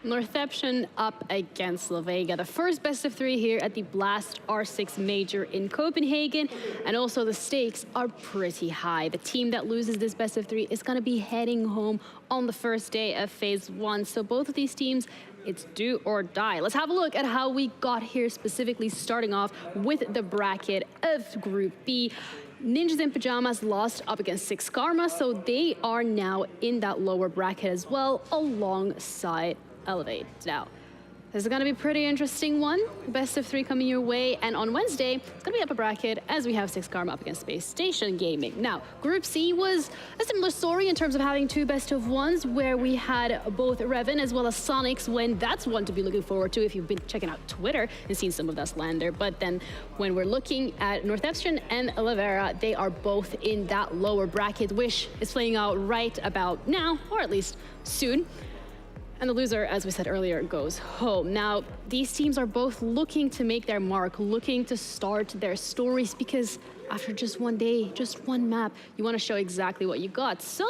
Northeption up against Lavega. The first best of three here at the Blast R6 Major in Copenhagen. And also the stakes are pretty high. The team that loses this best of three is going to be heading home on the first day of phase one. So both of these teams, it's do or die. Let's have a look at how we got here, specifically starting off with the bracket of Group B. Ninjas in Pajamas lost up against Six Karma, so they are now in that lower bracket as well, alongside Elevate. Now, this is going to be a pretty interesting one. Best of three coming your way. And on Wednesday, it's going to be up a bracket as we have Six Karma up against Space Station Gaming. Now, Group C was a similar story in terms of having two best of ones, where we had both Revan as well as Sonics win. That's one to be looking forward to if you've been checking out Twitter and seen some of that slander. But then when we're looking at Northeption and Lavega, they are both in that lower bracket, which is playing out right about now, or at least soon. And the loser, as we said earlier, goes home. Now, these teams are both looking to make their mark, looking to start their stories, because after just one day, just one map, you want to show exactly what you got. So,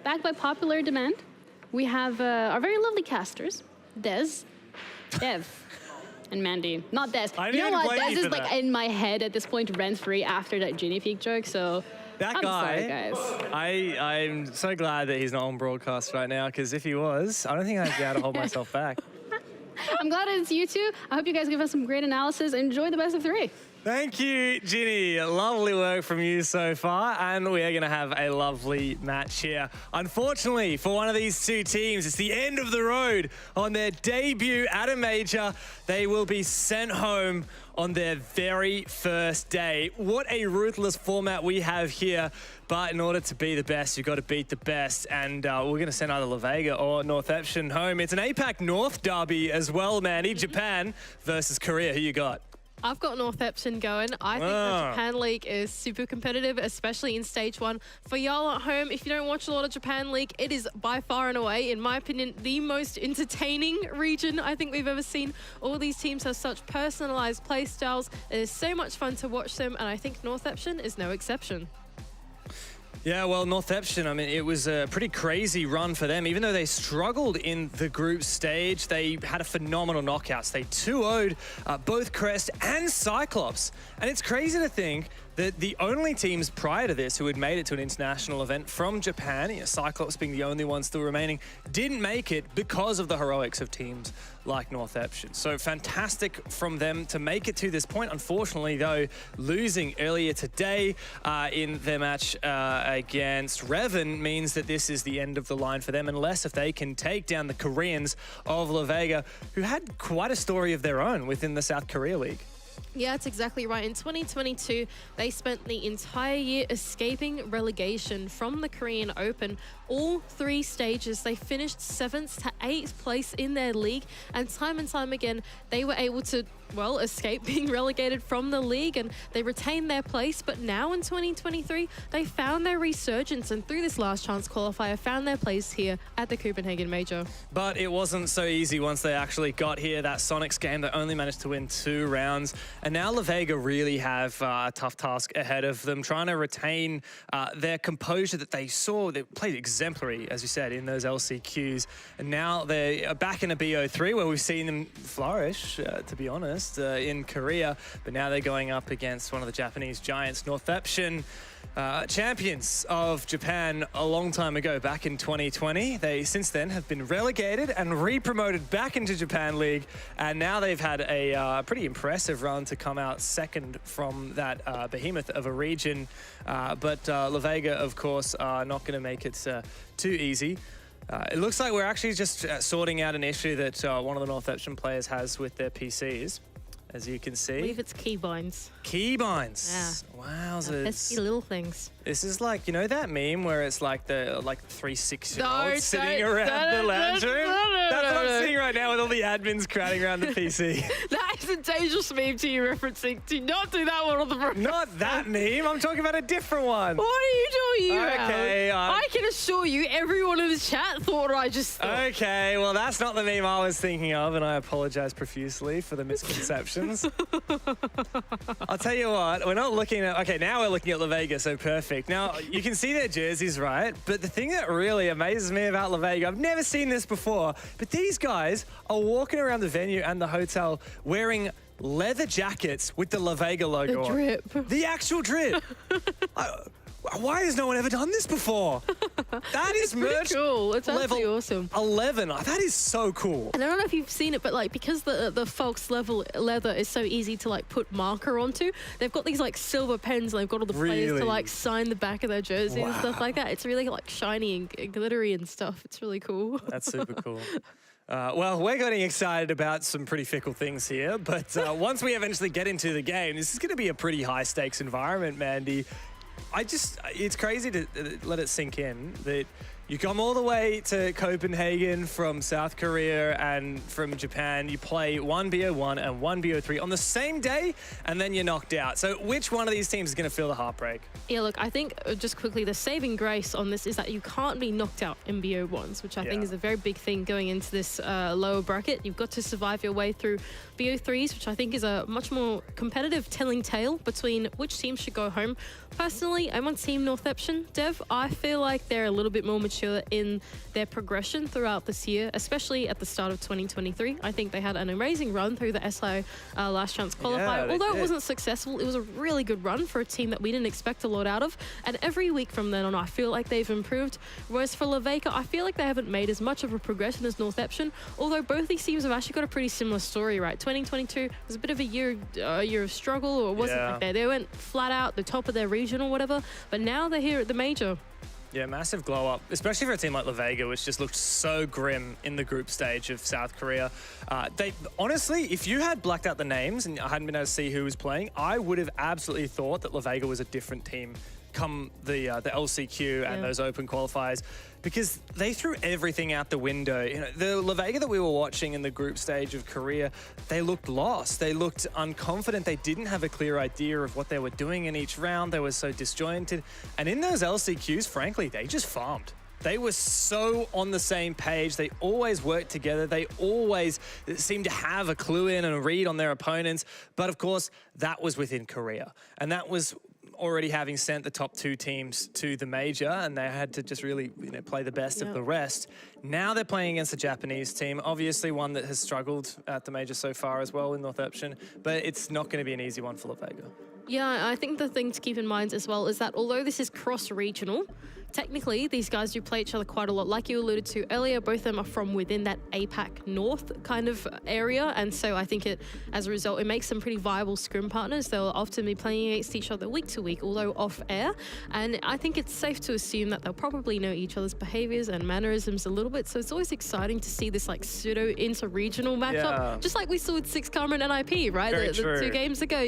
backed by popular demand, we have our very lovely casters, Dev, and Mandy. Not Des. You know what? Des is like in my head at this point, rent-free after that Ginny Peak joke, so... That guy, sorry, guys. I'm so glad that he's not on broadcast right now, because if he was, I don't think I'd be able to hold myself back. I'm glad it's you two. I hope you guys give us some great analysis. Enjoy the best of three. Thank you, Ginny. Lovely work from you so far, and we are going to have a lovely match here. Unfortunately, for one of these two teams, it's the end of the road on their debut at a major. They will be sent home on their very first day. What a ruthless format we have here. But in order to be the best, you've got to beat the best. And we're going to send either Lavega or Northeption home. It's an APAC North derby as well, Mandy. Japan versus Korea. Who you got? I've got Northeption going. I think the Japan League is super competitive, especially in stage one. For y'all at home, if you don't watch a lot of Japan League, it is by far and away, in my opinion, the most entertaining region I think we've ever seen. All these teams have such personalized play styles. It is so much fun to watch them, and I think Northeption is no exception. Yeah, well, Northeption, I mean, it was a pretty crazy run for them. Even though they struggled in the group stage, they had a phenomenal knockouts. They 2-0'd both Crest and Cyclops. And it's crazy to think that the only teams prior to this who had made it to an international event from Japan, Cyclops being the only one still remaining, didn't make it because of the heroics of teams like Northeption. So fantastic from them to make it to this point. Unfortunately, though, losing earlier today in their match against Revan means that this is the end of the line for them, unless if they can take down the Koreans of Lavega, who had quite a story of their own within the South Korea League. Yeah, that's exactly right. In 2022, they spent the entire year escaping relegation from the Korean Open. All three stages, they finished 7th to 8th place in their league. And time again, they were able to, well, escape being relegated from the league, and they retained their place. But now in 2023, they found their resurgence, and through this last chance qualifier, found their place here at the Copenhagen Major. But it wasn't so easy once they actually got here. That Sonics game, they only managed to win 2 rounds. And now Lavega really have a tough task ahead of them, trying to retain their composure that they saw. They played exemplary, as you said, in those LCQs. And now they're back in a BO3, where we've seen them flourish, to be honest, in Korea. But now they're going up against one of the Japanese giants, Northeption. Champions of Japan a long time ago, back in 2020. They since then have been relegated and re-promoted back into Japan League, and now they've had a pretty impressive run to come out second from that behemoth of a region. But Lavega, of course, are not going to make it too easy. It looks like we're actually just sorting out an issue that one of the Northeption players has with their PCs. As you can see. I believe it's keybinds. Keybinds. Yeah. Wowzers. Pesky little things. This is like, you know that meme where it's like the 3-6-year-olds sitting around the lounge room? That's what I'm seeing right now with all the admins crowding around the PC. That is is a dangerous meme to you referencing. Do not do that one on the broadcast. Not that meme. I'm talking about a different one. What are you doing, Okay, I can assure you, everyone in the chat thought I just thought. Okay, well, that's not the meme I was thinking of, and I apologize profusely for the misconceptions. I'll tell you what, we're not looking at... Okay, now we're looking at Lavega, so perfect. Now, you can see their jerseys, right? But the thing that really amazes me about Lavega, I've never seen this before, but these guys are walking around the venue and the hotel wearing leather jackets with the Lavega logo The on. drip. The actual drip. Why has no one ever done this before? That is merch Cool. It's level absolutely awesome. 11. That is so cool. And I don't know if you've seen it, but like because the Fox level leather is so easy to like put marker onto, they've got these like silver pens and they've got all the players Really? to like sign the back of their jersey and stuff like that. It's really like shiny and glittery and stuff. It's really cool. That's super cool. Well, we're getting excited about some pretty fickle things here, but once we eventually get into the game, this is going to be a pretty high stakes environment, Mandy. It's crazy to let it sink in that you come all the way to Copenhagen from South Korea and from Japan. You play one BO1 and one BO3 on the same day, and then you're knocked out. So which one of these teams is going to feel the heartbreak? Yeah, look, I think just quickly, the saving grace on this is that you can't be knocked out in BO1s, which I think is a very big thing going into this lower bracket. You've got to survive your way through BO3s, which I think is a much more competitive telling tale between which team should go home. Personally, I'm on Team Northeption. Dev, I feel like they're a little bit more mature in their progression throughout this year, especially at the start of 2023. I think they had an amazing run through the SI Last Chance qualifier. Although it wasn't successful, it was a really good run for a team that we didn't expect a lot out of. And every week from then on, I feel like they've improved. Whereas for Lavega, I feel like they haven't made as much of a progression as Northeption. Although both these teams have actually got a pretty similar story, right? 2022 was a bit of a year of struggle, or it wasn't like that. They went flat out the top of their region or whatever. But now they're here at the major. Yeah, massive glow up, especially for a team like Lavega, which just looked so grim in the group stage of South Korea. They honestly, if you had blacked out the names and I hadn't been able to see who was playing, I would have absolutely thought that Lavega was a different team come the LCQ and those open qualifiers, because they threw everything out the window. You know, the Lavega that we were watching in the group stage of Korea, they looked lost. They looked unconfident. They didn't have a clear idea of what they were doing in each round. They were so disjointed. And in those LCQs, frankly, they just farmed. They were so on the same page. They always worked together. They always seemed to have a clue in and a read on their opponents. But of course, that was within Korea. And that was already having sent the top two teams to the major, and they had to just really play the best of the rest. Now they're playing against a Japanese team, obviously one that has struggled at the major so far as well in Northeption, but it's not going to be an easy one for Lavega. Yeah, I think the thing to keep in mind as well is that although this is cross-regional, technically these guys do play each other quite a lot. Like you alluded to earlier, both of them are from within that APAC North kind of area, and so I think as a result, it makes them pretty viable scrim partners. They'll often be playing against each other week to week, although off air, and I think it's safe to assume that they'll probably know each other's behaviors and mannerisms a little bit, so it's always exciting to see this like pseudo inter-regional matchup, just like we saw with Six Karma and NIP, right? The 2 games ago,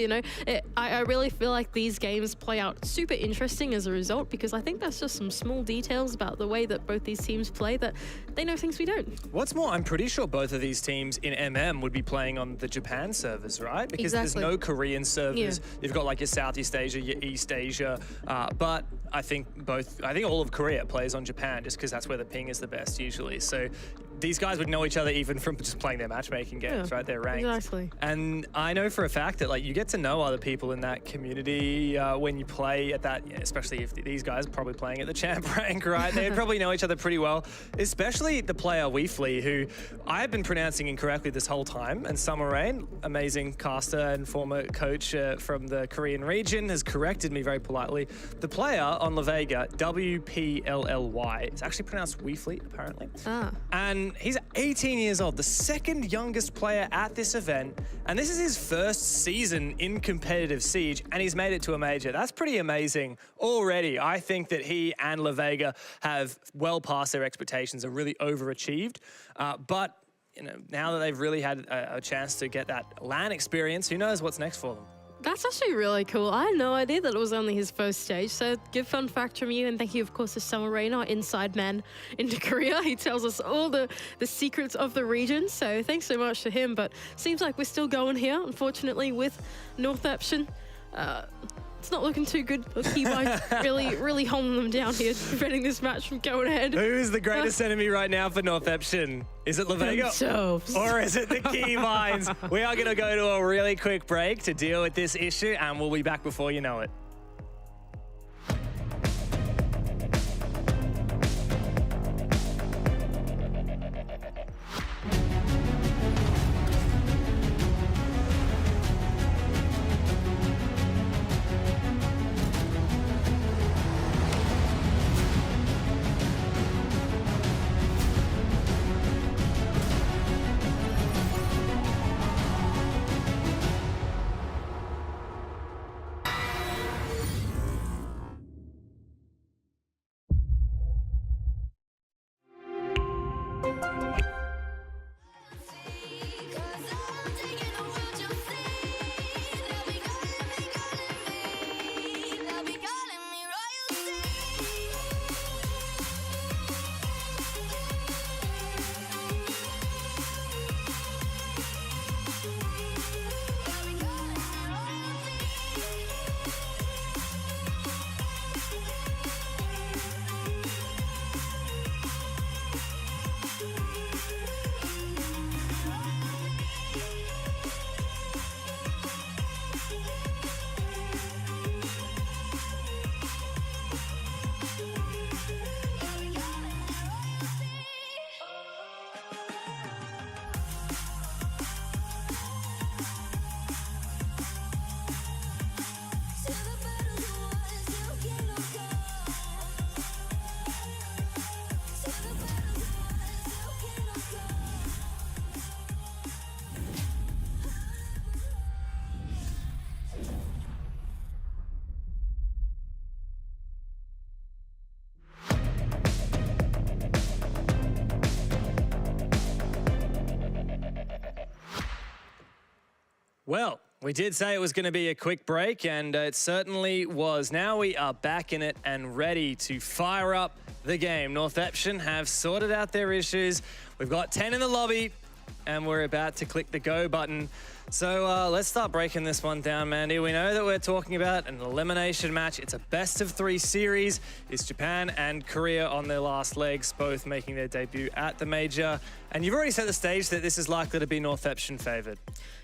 I really feel like these games play out super interesting as a result, because I think that's just some small details about the way that both these teams play that they know things we don't. What's more, I'm pretty sure both of these teams in MM would be playing on the Japan servers, right? Because there's no Korean servers. You've got like your Southeast Asia, your East Asia, but I think all of Korea plays on Japan just because that's where the ping is the best usually. So these guys would know each other even from just playing their matchmaking games, right? They're ranked. Exactly. And I know for a fact that like you get to know other people in that community when you play at that, especially if these guys are probably playing at the champ rank, right? They probably know each other pretty well, especially the player Weefly, who I have been pronouncing incorrectly this whole time. And Summer Rain, amazing caster and former coach from the Korean region, has corrected me very politely. The player on Lavega, WPLLY, it's actually pronounced Weefly, apparently. And he's 18 years old, the second youngest player at this event, and this is his first season in competitive Siege, and he's made it to a major. That's pretty amazing already. I think that he and Lavega have well passed their expectations and really overachieved. But now that they've really had a chance to get that LAN experience, who knows what's next for them? That's actually really cool. I had no idea that it was only his first stage. So good fun fact from you. And thank you, of course, to Summer Rain, our inside man into Korea. He tells us all the secrets of the region. So thanks so much to him. But seems like we're still going here, unfortunately, with Northeption. It's not looking too good. Keybinds really holding them down here, preventing this match from going ahead. Who is the greatest enemy right now for Northeption? Is it Lavega? Themselves. Or is it the Keybinds? We are going to go to a really quick break to deal with this issue, and we'll be back before you know it. Well, we did say it was going to be a quick break, and it certainly was. Now we are back in it and ready to fire up the game. Northeption have sorted out their issues. We've got 10 in the lobby, and we're about to click the go button. So let's start breaking this one down, Mandy. We know that we're talking about an elimination match. It's a best-of-3 series. It's Japan and Korea on their last legs, both making their debut at the major. And you've already set the stage that this is likely to be Northeption favored.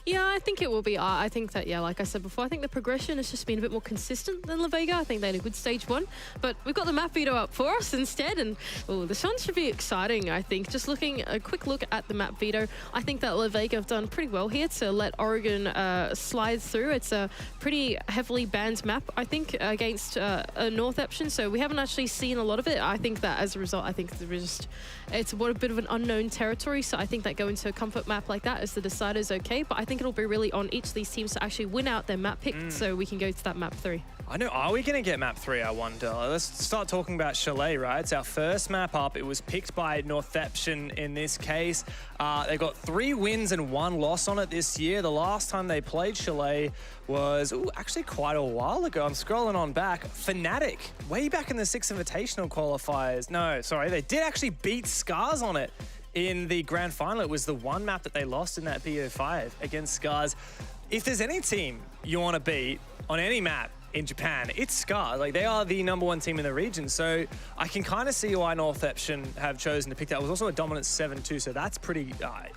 Yeah, I think it will be. I think that, yeah, like I said before, I think the progression has just been a bit more consistent than Lavega. I think they had a good stage one, but we've got the map veto up for us instead, and this one should be exciting, I think. Just looking, a quick look at the map veto, I think that Lavega have done pretty well here to let Oregon slide through. It's a pretty heavily banned map, I think, against a Northeption, so we haven't actually seen a lot of it. I think that as a result, I think it's a bit of an unknown territory, so I think that going to a comfort map like that as the decider is okay, but I think it'll be really on each of these teams to actually win out their map pick, so we can go to that map 3. I know, are we going to get map 3, I wonder? Let's start talking about Chalet, right? It's our first map up. It was picked by Northeption in this case. They got 3 wins and 1 loss on it this year. The last time they played Chalet was actually quite a while ago. I'm scrolling on back. Fnatic, way back in the 6 Invitational qualifiers. No, sorry, they did actually beat Scars on it in the grand final. It was the one map that they lost in that BO5 against Scars. If there's any team you want to beat on any map in Japan, it's Scar. Like, they are the #1 team in the region. So I can kind of see why Northeption have chosen to pick that. It was also a dominant 7-2, so that's pretty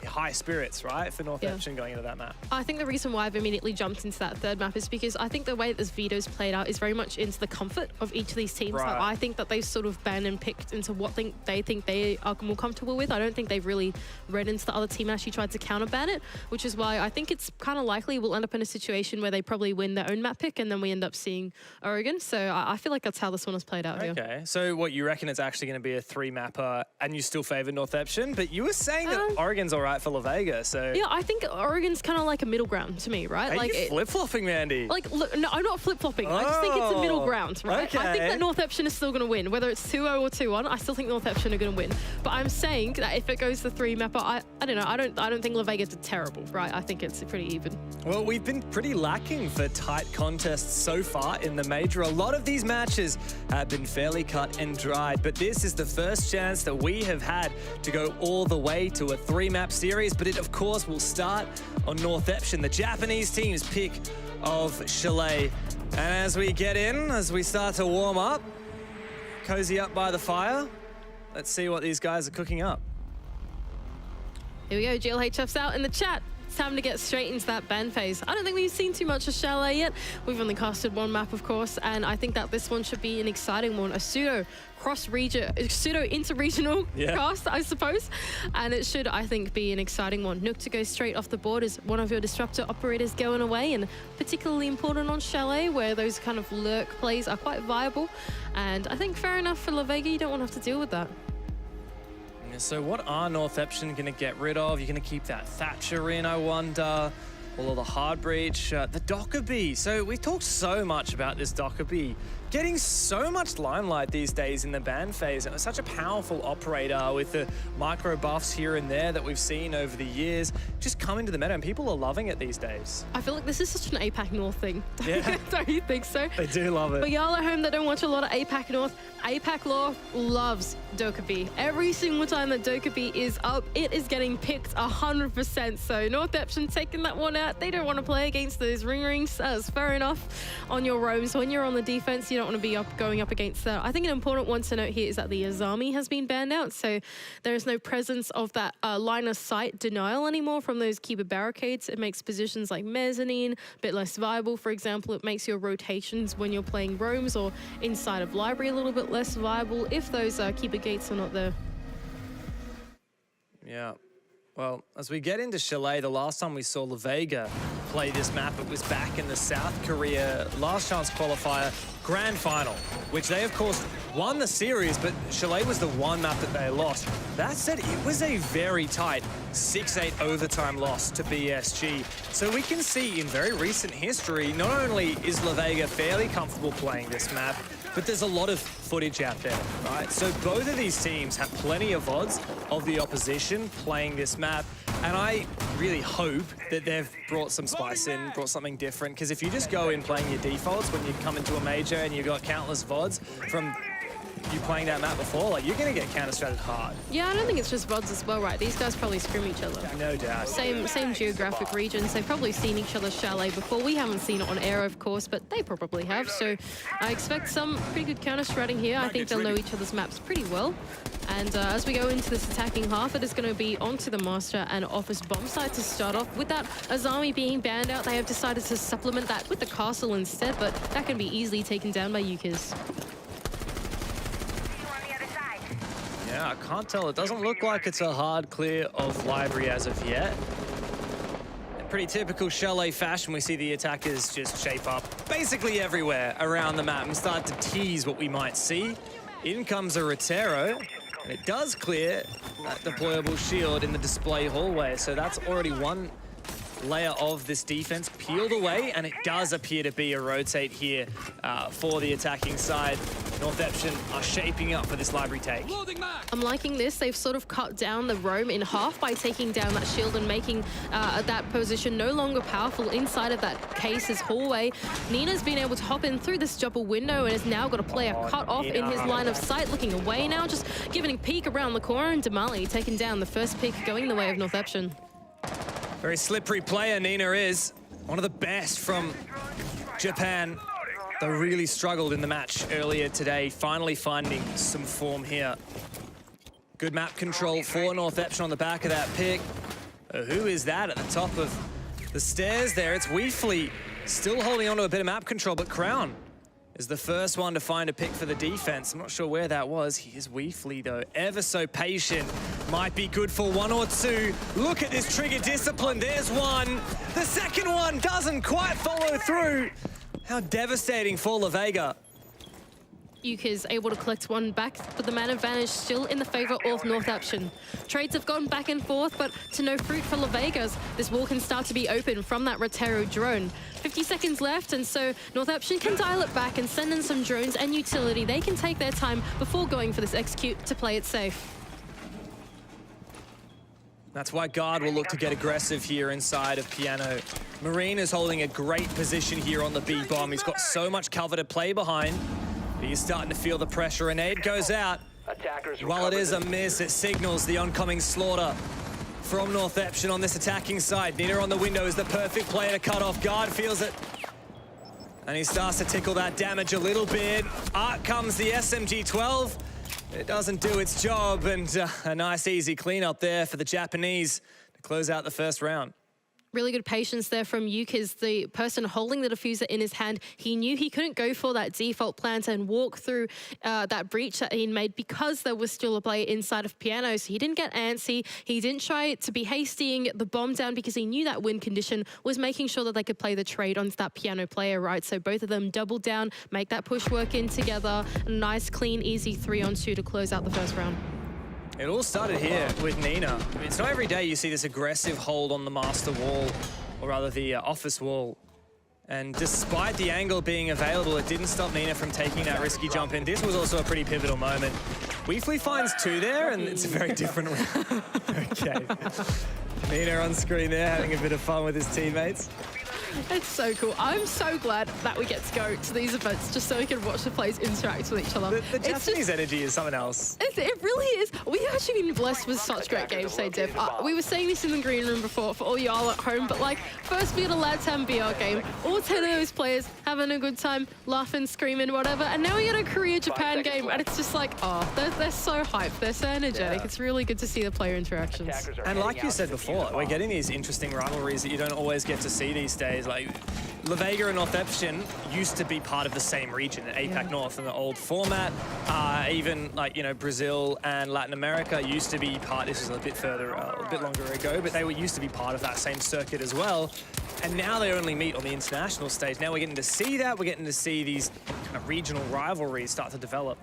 high spirits, right, for Northeption going into that map. I think the reason why I've immediately jumped into that third map is because I think the way that this veto's played out is very much into the comfort of each of these teams. Right. Like, I think that they've sort of banned and picked into what they think they are more comfortable with. I don't think they've really read into the other team and actually tried to counter-ban it, which is why I think it's kind of likely we'll end up in a situation where they probably win their own map pick, and then we end up seeing seeing Oregon. So I feel like that's how this one has played out here. Okay, so what, you reckon it's actually going to be a 3-mapper and you still favour Northeption? But you were saying that Oregon's all right for Lavega, so... Yeah, I think Oregon's kind of like a middle ground to me, right? Are like you flip-flopping, Mandy? Like, look, no, I'm not flip-flopping. I just think it's a middle ground, right? Okay. I think that Northeption is still going to win. Whether it's 2-0 or 2-1, I still think Northeption are going to win. But I'm saying that if it goes to 3-mapper, I don't know. I don't think Lavega's terrible, right? I think it's pretty even. Well, we've been pretty lacking for tight contests so far in the major. A lot of these matches have been fairly cut and dried, but this is the first chance that we have had to go all the way to a 3-map series. But it, of course, will start on Northeption, the Japanese team's pick of Chalet. And as we get in, as we start to warm up, cozy up by the fire, let's see what these guys are cooking up. Here we go, GLHF's out in the chat. It's time to get straight into that ban phase. I don't think we've seen too much of Chalet yet. We've only casted one map, of course, and I think that this one should be an exciting one. A pseudo inter-regional cast, I suppose. And it should, I think, be an exciting one. Nook to go straight off the board is one of your disruptor operators going away, and particularly important on Chalet, where those kind of lurk plays are quite viable. And I think fair enough for Lavega, you don't want to have to deal with that. So what are Northeption going to get rid of? You're going to keep that Thatcher in, I wonder. All of the hard breach, the Dockerbee. So we've talked so much about this Dockerbee getting so much limelight these days in the ban phase. It was such a powerful operator with the micro buffs here and there that we've seen over the years just come into the meta, and people are loving it these days. I feel like this is such an APAC North thing. Yeah. Don't you think so? They do love it. For y'all at home that don't watch a lot of APAC North, APAC Law loves Dokkaebi. Every single time that Dokkaebi is up, it is getting picked 100%. So Northeption taking that one out. They don't want to play against those rings. That's fair enough on your roams. When you're on the defense, you don't want to be going up against that. I think an important one to note here is that the Azami has been banned out. So there is no presence of that line of sight denial anymore from those keeper barricades. It makes positions like mezzanine a bit less viable. For example, it makes your rotations when you're playing roams or inside of library a little bit less viable if those keeper gates are not there. Yeah. Well, as we get into Chalet, the last time we saw Lavega play this map, it was back in the South Korea last chance qualifier grand final, which they, of course, won the series, but Chalet was the one map that they lost. That said, it was a very tight 6-8 overtime loss to BSG. So we can see in very recent history, not only is Lavega fairly comfortable playing this map, but there's a lot of footage out there, right? So both of these teams have plenty of odds of the opposition playing this map, and I really hope that they've brought some spice in, brought something different, because if you just go in playing your defaults when you come into a major and you've got countless VODs from you playing that map before, like, you're going to get counter-stratted hard. Yeah, I don't think it's just VODs as well, right? These guys probably scrim each other. No doubt. Same geographic regions. They've probably seen each other's Chalet before. We haven't seen it on air, of course, but they probably have. So I expect some pretty good counter-stratting here. I think they'll know each other's maps pretty well. And as we go into this attacking half, it is going to be onto the Master and Office bomb site to start off. With that Azami being banned out, they have decided to supplement that with the castle instead, but that can be easily taken down by Yukas. Yeah, I can't tell. It doesn't look like it's a hard clear of library as of yet. In pretty typical Chalet fashion, we see the attackers just shape up basically everywhere around the map and start to tease what we might see. In comes a Rotero, and it does clear that deployable shield in the display hallway. So that's already one layer of this defense peeled away, and it does appear to be a rotate here for the attacking side. Northeption are shaping up for this library take. I'm liking this. They've sort of cut down the roam in half by taking down that shield and making that position no longer powerful inside of that case's hallway. Nina's been able to hop in through this double window and has now got a player cut off in his line of sight, looking away now, just giving a peek around the corner, and Damali taking down the first pick, going the way of Northeption. Very slippery player Nina is. One of the best from Japan. They really struggled in the match earlier today, finally finding some form here. Good map control for Northeption on the back of that pick. Who is that at the top of the stairs there? It's Weefly, still holding on to a bit of map control, but Crown is the first one to find a pick for the defense. I'm not sure where that was. Here's Weefly, though, ever so patient. Might be good for one or two. Look at this trigger discipline. There's one. The second one doesn't quite follow through. How devastating for Lavega. Yuka is able to collect one back, but the man advantage still in the favor of Northeption. Trades have gone back and forth, but to no fruit for Lavega's. This wall can start to be open from that Rotero drone. 50 seconds left, and so Northeption can dial it back and send in some drones and utility. They can take their time before going for this execute to play it safe. That's why Guard will look to get aggressive here inside of Piano. Marine is holding a great position here on the B-bomb. He's got so much cover to play behind. He's starting to feel the pressure. A nade goes out. While it is a miss, it signals the oncoming slaughter from Northeption on this attacking side. Nina on the window is the perfect player to cut off. Guard feels it. And he starts to tickle that damage a little bit. Out comes the SMG-12. It doesn't do its job, and a nice easy cleanup there for the Japanese to close out the first round. Really good patience there from Yuka, the person holding the diffuser in his hand. He knew he couldn't go for that default plant and walk through that breach that he made because there was still a player inside of Piano. So he didn't get antsy. He didn't try to be hastying the bomb down because he knew that win condition was making sure that they could play the trade onto that Piano player, right? So both of them double down, make that push work in together. A nice, clean, easy 3-on-2 to close out the first round. It all started here with Nina. I mean, it's not every day you see this aggressive hold on the master wall, or rather the office wall. And despite the angle being available, it didn't stop Nina from taking that risky jump in. This was also a pretty pivotal moment. Weefly finds 2 there, and it's a very different round. Okay. Nina on screen there, having a bit of fun with his teammates. It's so cool. I'm so glad that we get to go to these events just so we can watch the players interact with each other. The Japanese energy is something else. It really is. We've actually been blessed with such great games today, Dev. We were saying this in the green room before for all y'all at home, but like, first we had a Latam BR game, all 10 of those players having a good time, laughing, screaming, whatever, and now we get a Korea-Japan game, and it's just like, oh, they're so hyped, they're so energetic. It's really good to see the player interactions. And like you said before, we're getting these interesting rivalries that you don't always get to see these days. Like, Lavega and Northeption used to be part of the same region, APAC North, in the old format. Even like, you know, Brazil and Latin America used to be part, this is a bit further, a bit longer ago, but they used to be part of that same circuit as well. And now they only meet on the international stage. Now we're getting to see that, we're getting to see these kind of regional rivalries start to develop.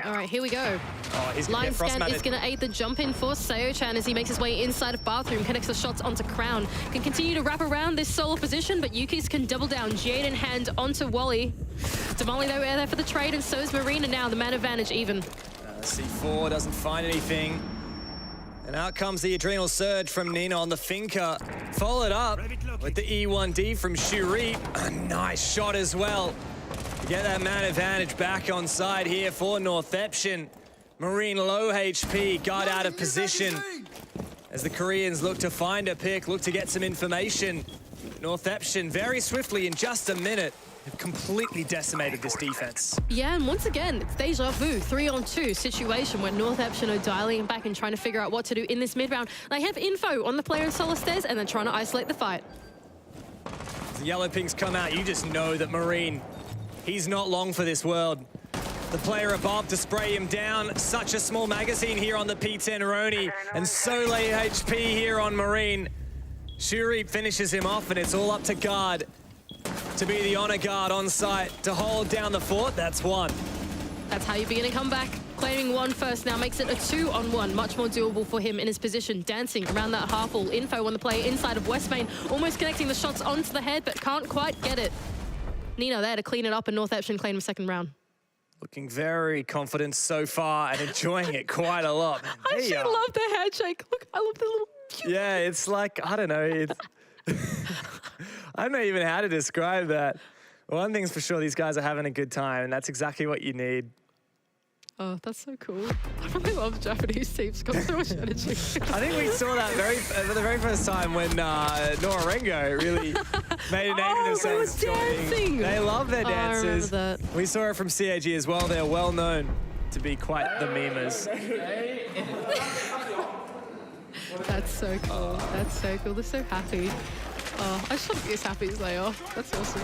All right, here we go. Oh, he's Line scan frostmatted. is going to aid the jump in for Seo-chan as he makes his way inside of bathroom, connects the shots onto Crown. Can continue to wrap around this solo position, but Yuki's can double down. Jade in hand onto Wally. Damali, though, there for the trade, and so is Marina now, the man advantage even. C4 doesn't find anything. And out comes the adrenal surge from Nina on the Finca. Followed up with the E1D from Shuri. A nice shot as well. Get that man advantage back on side here for Northeption. Marine low HP, got out of position. As the Koreans look to find a pick, look to get some information. Northeption very swiftly in just a minute have completely decimated this defense. Yeah, and once again, it's deja vu, 3-on-2 situation where Northeption are dialing back and trying to figure out what to do in this mid-round. They have info on the player in solo stairs and they're trying to isolate the fight. As the yellow pings come out, you just know that Marine, he's not long for this world. The player above to spray him down. Such a small magazine here on the P10 Roni, and so low HP here on Marine. Shuri finishes him off, and it's all up to Guard to be the honor guard on site to hold down the fort. That's one. That's how you begin a comeback. Claiming 1 first now makes it a 2-on-1. Much more doable for him in his position. Dancing around that half wall. Info on the player inside of West Main. Almost connecting the shots onto the head, but can't quite get it. Nino there to clean it up, and Northeption claim a second round. Looking very confident so far and enjoying it quite a lot. I actually love the handshake. Look, I love the little... Yeah, it's like, I don't know. It's I don't know even how to describe that. One thing's for sure, these guys are having a good time, and that's exactly what you need. Oh, that's so cool. I really love Japanese teams. Got so much energy. I think we saw that for the very first time when Norengo really made a name for themselves. They were dancing. They love their dances. I remember that. We saw it from CAG as well. They're well known to be quite the memers. That's so cool. That's so cool. They're so happy. Oh, I just want to be as happy as they are. That's awesome.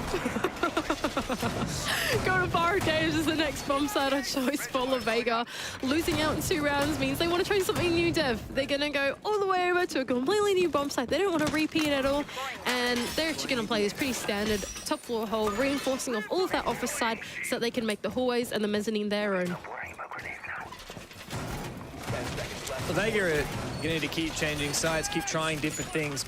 Go to Bar Games as the next bomb site of choice for Lavega. Losing out in 2 rounds means they want to try something new, Dev. They're going to go all the way over to a completely new bomb site. They don't want to repeat at all. And they're actually going to play this pretty standard top floor hole, reinforcing off all of that office side so that they can make the hallways and the mezzanine their own. Lavega are going to need to keep changing sides, keep trying different things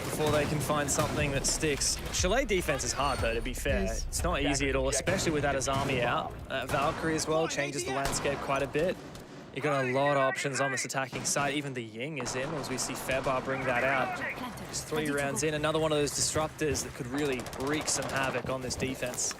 before they can find something that sticks. Chalet defense is hard, though, to be fair. It's not easy at all, especially with that Azami out. Valkyrie as well changes the landscape quite a bit. You've got a lot of options on this attacking side. Even the Ying is in, as we see Febar bring that out. Just 3 rounds in, another one of those disruptors that could really wreak some havoc on this defense.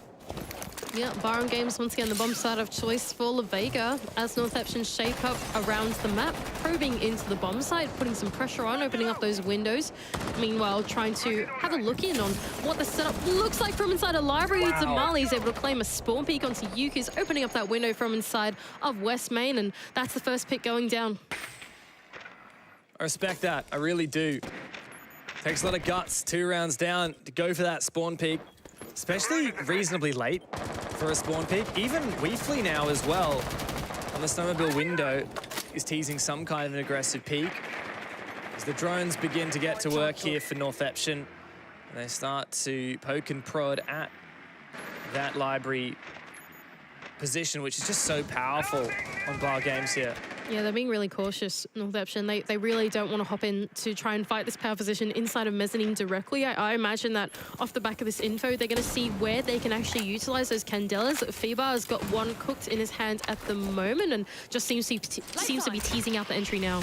Yeah, Baron Games once again the bomb site of choice for Lavega as Northeption shape up around the map, probing into the bomb site, putting some pressure on, opening up those windows. Meanwhile, trying to have a look in on what the setup looks like from inside a library. Wow. Damali is able to claim a spawn peek onto Yuki's, opening up that window from inside of West Main, and that's the first pick going down. I respect that, I really do. Takes a lot of guts, 2 rounds down to go for that spawn peek. Especially reasonably late for a spawn peek. Even Weefly now as well on the snowmobile window is teasing some kind of an aggressive peek. As the drones begin to get to work here for Northeption, and they start to poke and prod at that library position, which is just so powerful on Bar Games here. Yeah, they're being really cautious, Northeption. They really don't want to hop in to try and fight this power position inside of mezzanine directly. I imagine that off the back of this info, they're going to see where they can actually utilize those candelas. Febar has got one cooked in his hand at the moment and just seems to be teasing out the entry now.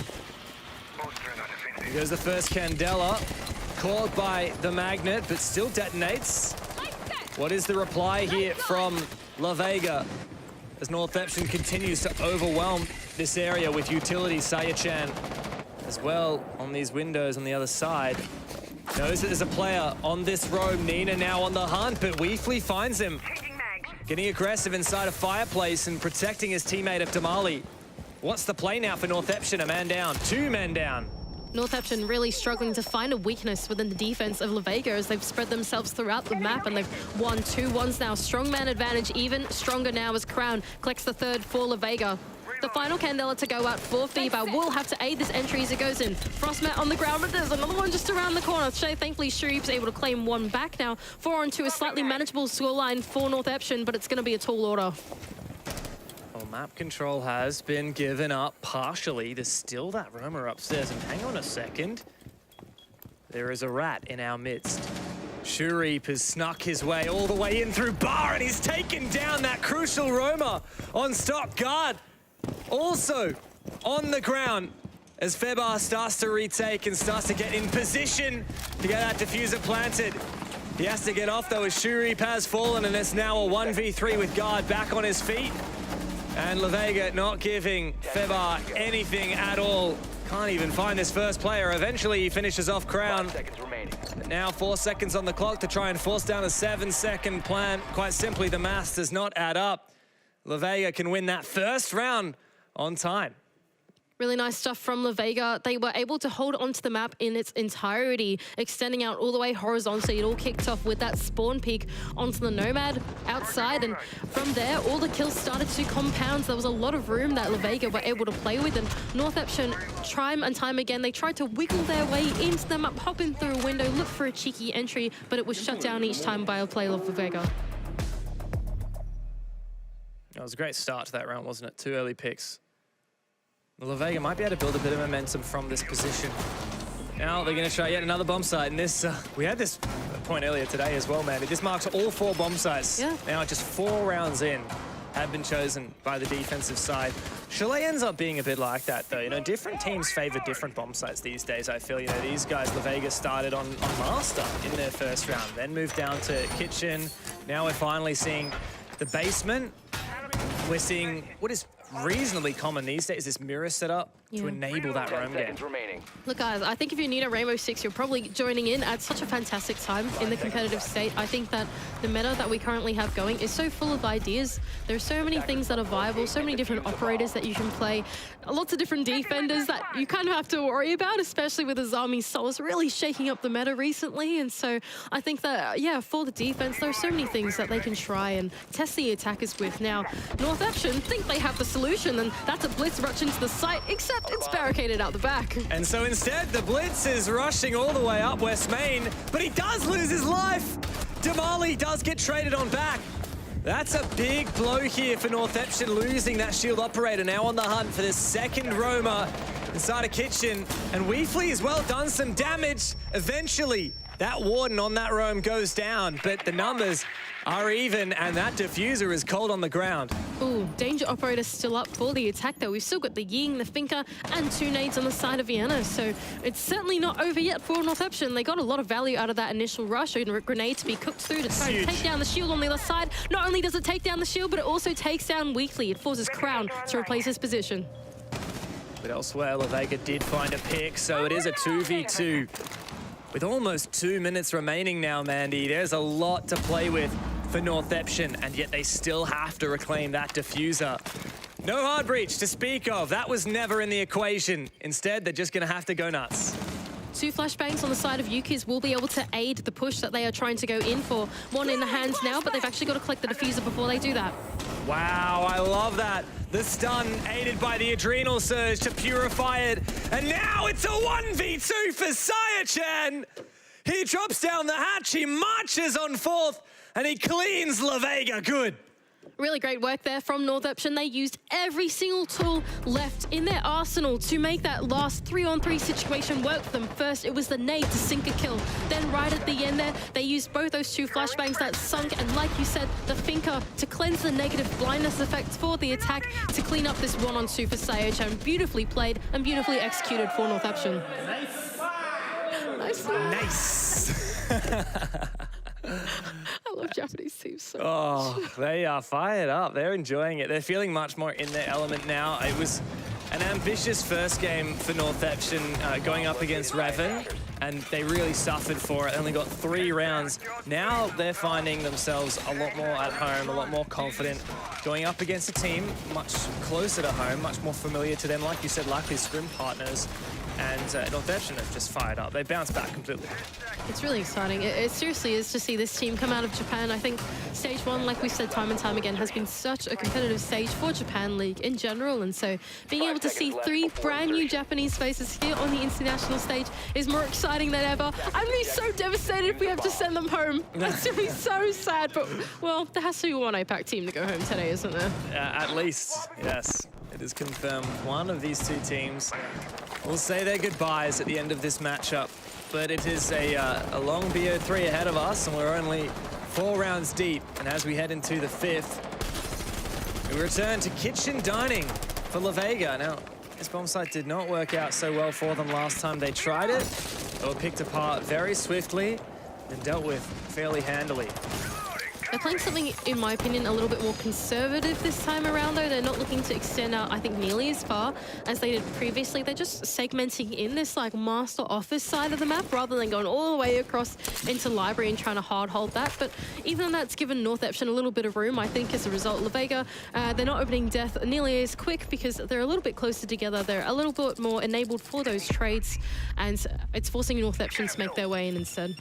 Here goes the first candela, caught by the magnet, but still detonates. What is the reply here from Lavega as Northeption continues to overwhelm this area with utility? Sayachan as well on these windows on the other side. Knows that there's a player on this road. Nina now on the hunt, but Weefly finds him. Getting aggressive inside a fireplace and protecting his teammate of Damali. What's the play now for Northeption? A man down, 2 men down. Northeption really struggling to find a weakness within the defense of Lavega as they've spread themselves throughout the map, and they've won 2-1s now. Strongman advantage even stronger now as Crown collects the 3rd for Lavega. The final candela to go out for Febar will have to aid this entry as it goes in. Frostmat on the ground, but there's another one just around the corner. Thankfully, Sharif's able to claim 1 back now. 4-on-2, a slightly manageable scoreline for Northeption, but it's going to be a tall order. Well, map control has been given up partially. There's still that roamer upstairs, and hang on a second. There is a rat in our midst. Shurip has snuck his way all the way in through Bar, and he's taken down that crucial roamer on stop guard. Also on the ground as Febar starts to retake and starts to get in position to get that diffuser planted. He has to get off though as Shurip has fallen, and it's now a 1v3 with guard back on his feet. And Lavega not giving Febar anything at all. Can't even find this first player. Eventually he finishes off Crown. But now 4 seconds on the clock to try and force down a 7-second plan. Quite simply, the math does not add up. Lavega can win that first round on time. Really nice stuff from Lavega. They were able to hold onto the map in its entirety, extending out all the way horizontally. It all kicked off with that spawn peek onto the Nomad outside, and from there, all the kills started to compound. There was a lot of room that Lavega were able to play with, and Northeption, time and time again, they tried to wiggle their way into the map, hop in through a window, look for a cheeky entry, but it was shut down each time by a player of Lavega. It was a great start to that round, wasn't it? 2 early picks. Lavega might be able to build a bit of momentum from this position. Now they're going to try yet another bomb site, and this we had this point earlier today as well, man. This marks all 4 bomb sites. Yeah. Now just 4 rounds in have been chosen by the defensive side. Chalet ends up being a bit like that, though. You know, different teams favor different bomb sites these days, I feel. You know, these guys, Lavega started on Master in their first round, then moved down to Kitchen. Now we're finally seeing the basement. We're seeing what is reasonably common these days, this mirror setup to enable that roam game. Look, guys, I think if you're new to Rainbow Six, you're probably joining in at such a fantastic time in the competitive state. I think that the meta that we currently have going is so full of ideas. There are so many things that are viable, so many different operators that you can play, lots of different defenders that you kind of have to worry about, especially with Azami Solis really shaking up the meta recently. And so I think that, yeah, for the defense, there are so many things that they can try and test the attackers with. Now, Northeption think they have the solution, and that's a blitz rush into the site, except it's barricaded out the back. And so instead, the blitz is rushing all the way up West Main, but he does lose his life. Damali does get traded on back. That's a big blow here for Northeption, losing that shield operator. Now on the hunt for the second roamer inside a kitchen. And Weefly as well done some damage. Eventually, that warden on that roam goes down, but the numbers are even, and that diffuser is cold on the ground. Ooh, danger operator still up for the attack though. We've still got the Ying, the Finker, and 2 nades on the side of Vienna, so it's certainly not over yet for Northeption. They got a lot of value out of that initial rush, and a grenade to be cooked through to try and take down the shield on the other side. Not only does it take down the shield, but it also takes down Weekly. It forces Crown to replace his position. But elsewhere, Lavega did find a pick, so it is a 2v2. With almost 2 minutes remaining now, Mandy, there's a lot to play with for Northeption, and yet they still have to reclaim that diffuser. No hard breach to speak of. That was never in the equation. Instead, they're just going to have to go nuts. 2 flashbangs on the side of Yuki's will be able to aid the push that they are trying to go in for. One in the hands now, but they've actually got to collect the diffuser before they do that. Wow, I love that. The stun aided by the adrenal surge to purify it. And now it's a 1v2 for Sayachan. He drops down the hatch, he marches on fourth, and he cleans Lavega good. Really great work there from Northeption. They used every single tool left in their arsenal to make that last 3-on-3 situation work for them. First, it was the nade to sink a kill. Then right at the end there, they used both those 2 flashbangs that sunk, and like you said, the Finker to cleanse the negative blindness effects for the attack to clean up this 1-on-2 for Sayachan. Beautifully played and beautifully executed for Northeption. Nice. I love Japanese teams so much. Oh, they are fired up. They're enjoying it. They're feeling much more in their element now. It was an ambitious first game for Northeption going up against Revan, and they really suffered for it. They only got 3 rounds. Now they're finding themselves a lot more at home, a lot more confident, going up against a team much closer to home, much more familiar to them. Like you said, likely scrim partners. And Northeption have just fired up. They bounced back completely. It's really exciting. It seriously is to see this team come out of Japan. I think stage 1, like we've said time and time again, has been such a competitive stage for Japan League in general. And so being able to see 3 brand new Japanese faces here on the international stage is more exciting than ever. I'm going to be so devastated if we have to send them home. That's going to be so sad. But, well, there has to be one APAC team to go home today, isn't there? At least, yes. It is confirmed one of these 2 teams will say their goodbyes at the end of this matchup. But it is a long BO3 ahead of us, and we're only 4 rounds deep. And as we head into the 5th, we return to kitchen dining for Lavega. Now, this bomb site did not work out so well for them last time they tried it. They were picked apart very swiftly and dealt with fairly handily. They're playing something, in my opinion, a little bit more conservative this time around, though. They're not looking to extend out, I think, nearly as far as they did previously. They're just segmenting in this, like, master office side of the map rather than going all the way across into library and trying to hard hold that. But even that's given Northeption a little bit of room, I think, as a result. Lavega, they're not opening death nearly as quick because they're a little bit closer together. They're a little bit more enabled for those trades, and it's forcing Northeption to make their way in instead.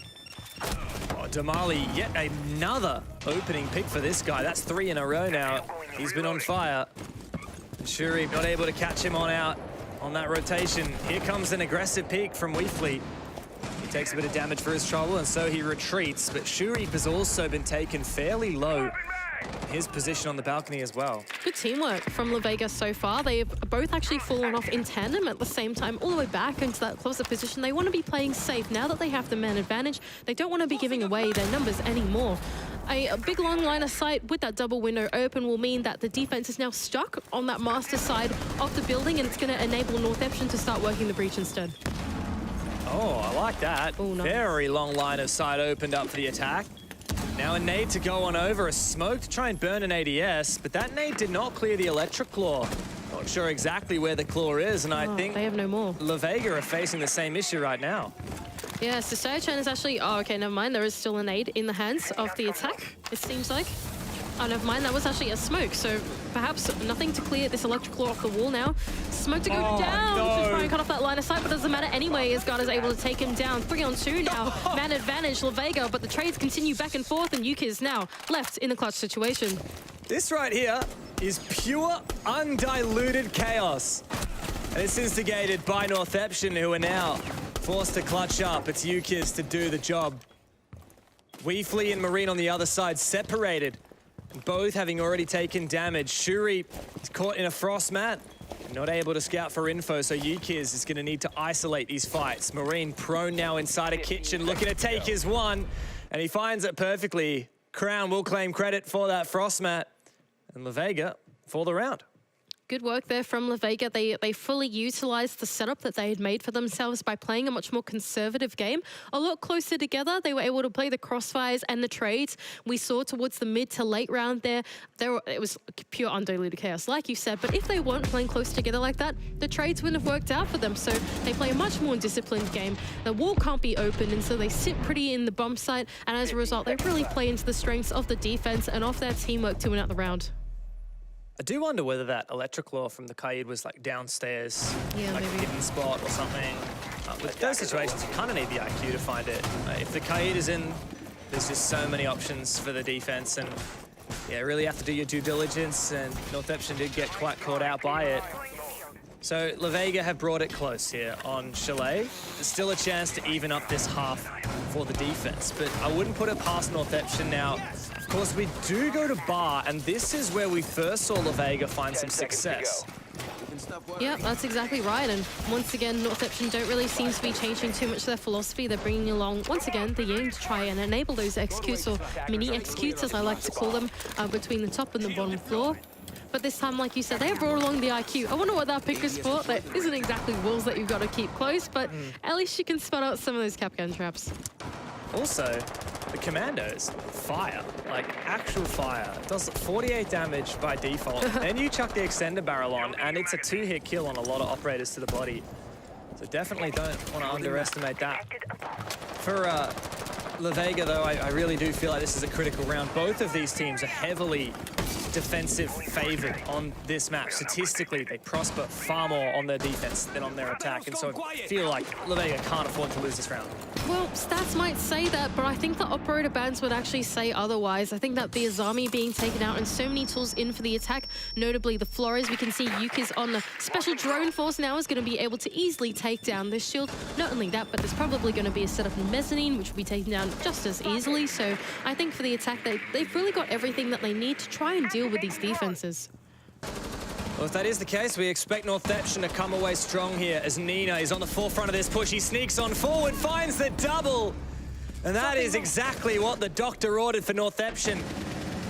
Oh, Damali, yet another opening pick for this guy. That's 3 in a row now. He's been on fire. Shuri not able to catch him out on that rotation. Here comes an aggressive peek from Weefly. He takes a bit of damage for his trouble, and so he retreats. But Shuri has also been taken fairly low. His position on the balcony as well. Good teamwork from Lavega so far. They've both actually fallen off in tandem at the same time, all the way back into that closet position. They want to be playing safe. Now that they have the man advantage, they don't want to be giving away their numbers anymore. A big long line of sight with that double window open will mean that the defense is now stuck on that master side of the building, and it's going to enable Northeption to start working the breach instead. Oh, I like that. Ooh, nice. Very long line of sight opened up for the attack. Now a nade to go on over, a smoke to try and burn an ADS, but that nade did not clear the electric claw. not sure exactly where the claw is, and I think they have no more. Lavega are facing the same issue right now. Yeah, so Sayachan is actually... Oh, okay, never mind. There is still a nade in the hands of the attack, it seems like. Oh, never mind. That was actually a smoke, so perhaps nothing to clear this electric claw off the wall now. Smoke to go down to try and cut off that line of sight, but doesn't matter anyway, as God is able to take him down. 3-on-2 now. Man advantage, Lavega, but the trades continue back and forth, and Yuki is now left in a clutch situation. This right here is pure, undiluted chaos. And it's instigated by Northeption, who are now forced to clutch up. It's Yuki's to do the job. Weefly and Marine on the other side, separated. Both having already taken damage. Shuri is caught in a frost mat, not able to scout for info, so Yukiz is going to need to isolate these fights. Marine prone now inside a kitchen, looking to take his one, and he finds it perfectly. Crown will claim credit for that frost mat, and Lavega for the round. Good work there from Lavega. They fully utilized the setup that they had made for themselves by playing a much more conservative game. A lot closer together. They were able to play the crossfires and the trades. We saw towards the mid to late round there, it was pure undiluted chaos, like you said. But if they weren't playing close together like that, the trades wouldn't have worked out for them. So they play a much more disciplined game. The wall can't be opened, and so they sit pretty in the bump site. And as a result, they really play into the strengths of the defense and off their teamwork to win out the round. I do wonder whether that electric claw from the Kaid was like downstairs, like a hidden spot or something. With those situations, you kind of need the IQ to find it. If the Kaid is in, there's just so many options for the defense, and yeah, really have to do your due diligence, and Northeption did get quite caught out by it. So Lavega have brought it close here on Chalet. There's still a chance to even up this half for the defense, but I wouldn't put it past Northeption now. Of course, we do go to Bar, and this is where we first saw Lavega find some success. Yeah, that's exactly right. And once again, Northeption don't really seem to be changing too much their philosophy. They're bringing along, once again, the Yang to try and enable those executes, or mini executes, as I like to call them, between the top and the bottom floor. But this time, like you said, they have brought along the IQ. I wonder what that pick is for. That isn't exactly walls that you've got to keep close, but at least you can spot out some of those Capcan traps. Also, the Commandos, fire, like actual fire. It does 48 damage by default. Then you chuck the extender barrel on, and it's a 2-hit kill on a lot of operators to the body. So definitely don't want to underestimate that. For Lavega, though, I really do feel like this is a critical round. Both of these teams are heavily defensive favored on this map. Statistically, they prosper far more on their defense than on their attack, and so I feel like Lavega can't afford to lose this round. Well, stats might say that, but I think the operator bans would actually say otherwise. I think that the Azami being taken out and so many tools in for the attack, notably the Flores, we can see Yuki's on the special drone force now is going to be able to easily take down this shield. Not only that, but there's probably going to be a setup in mezzanine, which will be taken down just as easily. So I think for the attack, they've really got everything that they need to try and deal with these defenses. Well, if that is the case, we expect Northeption to come away strong here as Nina is on the forefront of this push. He sneaks on forward, finds the double. And that is exactly what the doctor ordered for Northeption.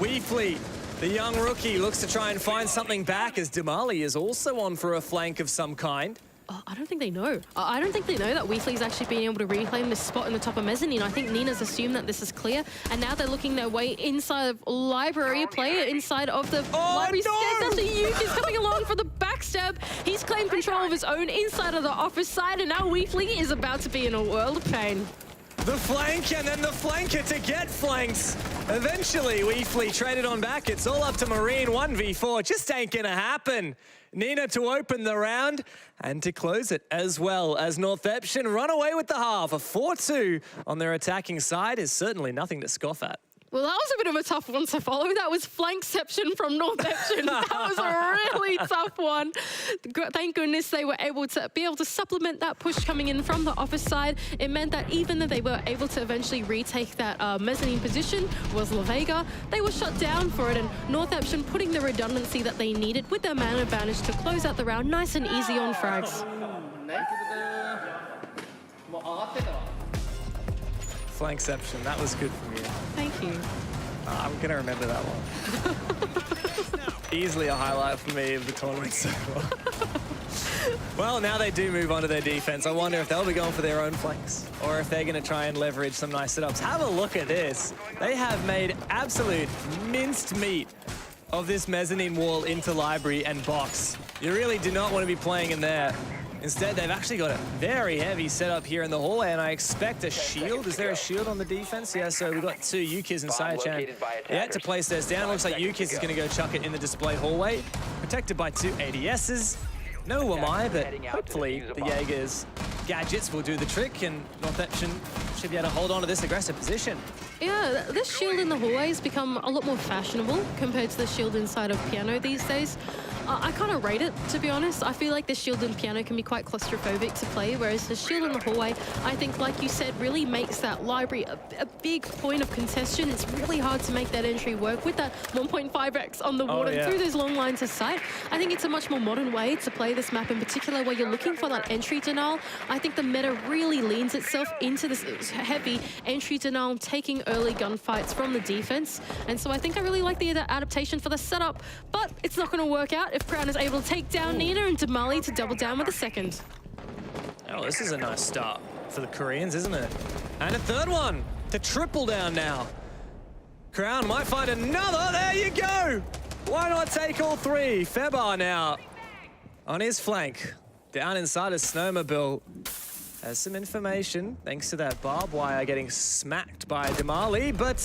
Weefly, the young rookie, looks to try and find something back as Damali is also on for a flank of some kind. I don't think they know. I don't think they know that Weefly's actually being able to reclaim this spot in the top of mezzanine. I think Nina's assumed that this is clear, and now they're looking their way inside of library, a player inside of the library stairs. That's Yuki's coming along for the backstab. He's claimed control of his own inside of the office side, and now Weefly is about to be in a world of pain. The flank and then the flanker to get flanks. Eventually, Weefly traded on back. It's all up to Marine. 1v4 just ain't gonna happen. Nina to open the round and to close it, as well as Northeption run away with the half. A 4-2 on their attacking side is certainly nothing to scoff at. Well, that was a bit of a tough one to follow. That was flankception from Northeption. That was a really tough one. Thank goodness they were able to supplement that push coming in from the office side. It meant that even though they were able to eventually retake that mezzanine position, was Lavega, they were shut down for it, and Northeption putting the redundancy that they needed with their man advantage to close out the round nice and easy on frags. Flankception, that was good from you. Thank you. I'm gonna remember that one. Easily a highlight for me of the tournament so far. Well, now they do move on to their defense. I wonder if they'll be going for their own flanks or if they're gonna try and leverage some nice setups. Have a look at this. They have made absolute minced meat of this mezzanine wall into library and box. You really do not want to be playing in there. Instead, they've actually got a very heavy setup here in the hallway, and I expect a shield. Is there a shield on the defense? Yeah, so we've got two Ukis and Sayachan. Yeah, to place theirs down. Looks like Ukis is going to go chuck it in the display hallway. Protected by two ADSs. No am I, but hopefully the Jaeger's gadgets will do the trick, and Northeption should be able to hold on to this aggressive position. Yeah, this shield in the hallway has become a lot more fashionable compared to the shield inside of piano these days. I kind of rate it, to be honest. I feel like the shield in piano can be quite claustrophobic to play, whereas the shield in the hallway, I think, like you said, really makes that library a big point of contention. It's really hard to make that entry work with that 1.5x on the ward and through those long lines of sight. I think it's a much more modern way to play this map, in particular where you're looking for that entry denial. I think the meta really leans itself into this heavy entry denial, taking early gunfights from the defense. And so I think I really like the adaptation for the setup, but it's not going to work out if Crown is able to take down Nina and Damali to double down with a second. Oh, this is a nice start for the Koreans, isn't it? And a third one to triple down now. Crown might find another. There you go. Why not take all three? Febar now on his flank. Down inside a snowmobile. Has some information thanks to that barbed wire getting smacked by Damali, but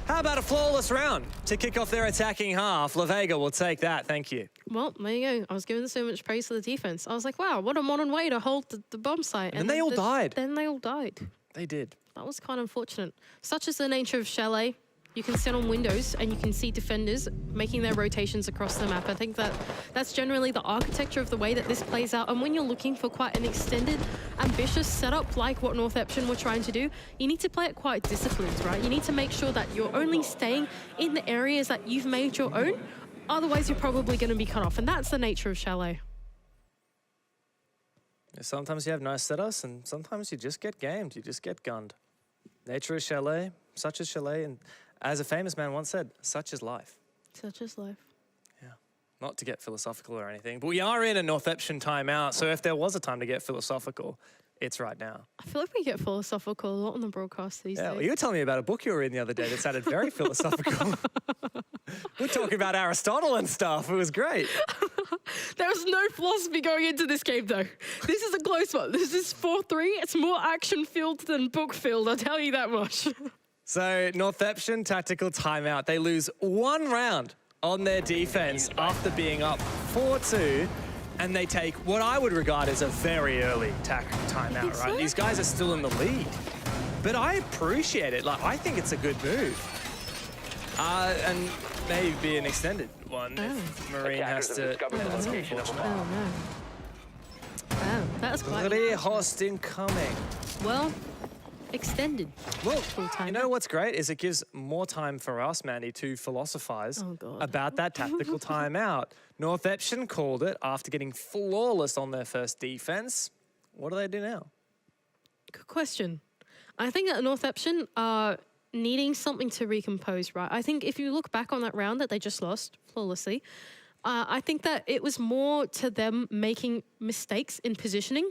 how about a flawless round to kick off their attacking half? Lavega will take that, thank you. Well, there you go. I was giving so much praise to the defense. I was like, wow, what a modern way to hold the bomb site. And then they all died. Then they all died. They did. That was kind of unfortunate. Such is the nature of Chalet. You can sit on windows and you can see defenders making their rotations across the map. I think that's generally the architecture of the way that this plays out. And when you're looking for quite an extended, ambitious setup like what Northeption were trying to do, you need to play it quite disciplined, right? You need to make sure that you're only staying in the areas that you've made your own. Otherwise, you're probably going to be cut off. And that's the nature of Chalet. Sometimes you have nice setups and sometimes you just get gamed. You just get gunned. Nature of Chalet, such as Chalet, and as a famous man once said, such is life. Such is life. Yeah, not to get philosophical or anything, but we are in a Northeption timeout, so if there was a time to get philosophical, it's right now. I feel like we get philosophical a lot on the broadcast these days. Well, you were telling me about a book you were in the other day that sounded very philosophical. We're talking about Aristotle and stuff. It was great. There was no philosophy going into this game, though. This is a close one. This is 4-3. It's more action-filled than book-filled, I'll tell you that much. So, Northeption tactical timeout. They lose one round on their defense after being up 4-2, and they take what I would regard as a very early timeout, right? These guys are still in the lead. But I appreciate it. Like, I think it's a good move. And maybe an extended one if Marine has to... that's unfortunate. Oh, no. Wow, that was quite... Host incoming. Well... extended. Well, you know what's great is it gives more time for us, Mandy, to philosophize about that tactical timeout. Northeption called it after getting flawless on their first defense. What do they do now? Good question. I think that Northeption are needing something to recompose, right? I think if you look back on that round that they just lost flawlessly, I think that it was more to them making mistakes in positioning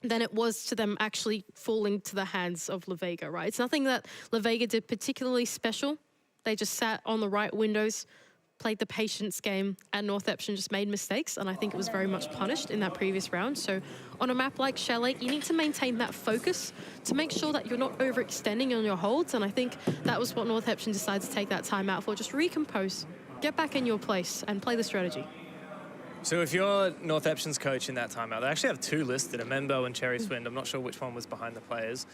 than it was to them actually falling to the hands of Lavega, right? It's nothing that Lavega did particularly special. They just sat on the right windows, played the patience game, and Northeption just made mistakes, and I think it was very much punished in that previous round. So on a map like Chalet, you need to maintain that focus to make sure that you're not overextending on your holds, and I think that was what Northeption decided to take that time out for. Just recompose, get back in your place, and play the strategy. So if you're Northeption's coach in that timeout, they actually have two listed, a Membo and Cherry Swind. I'm not sure which one was behind the players.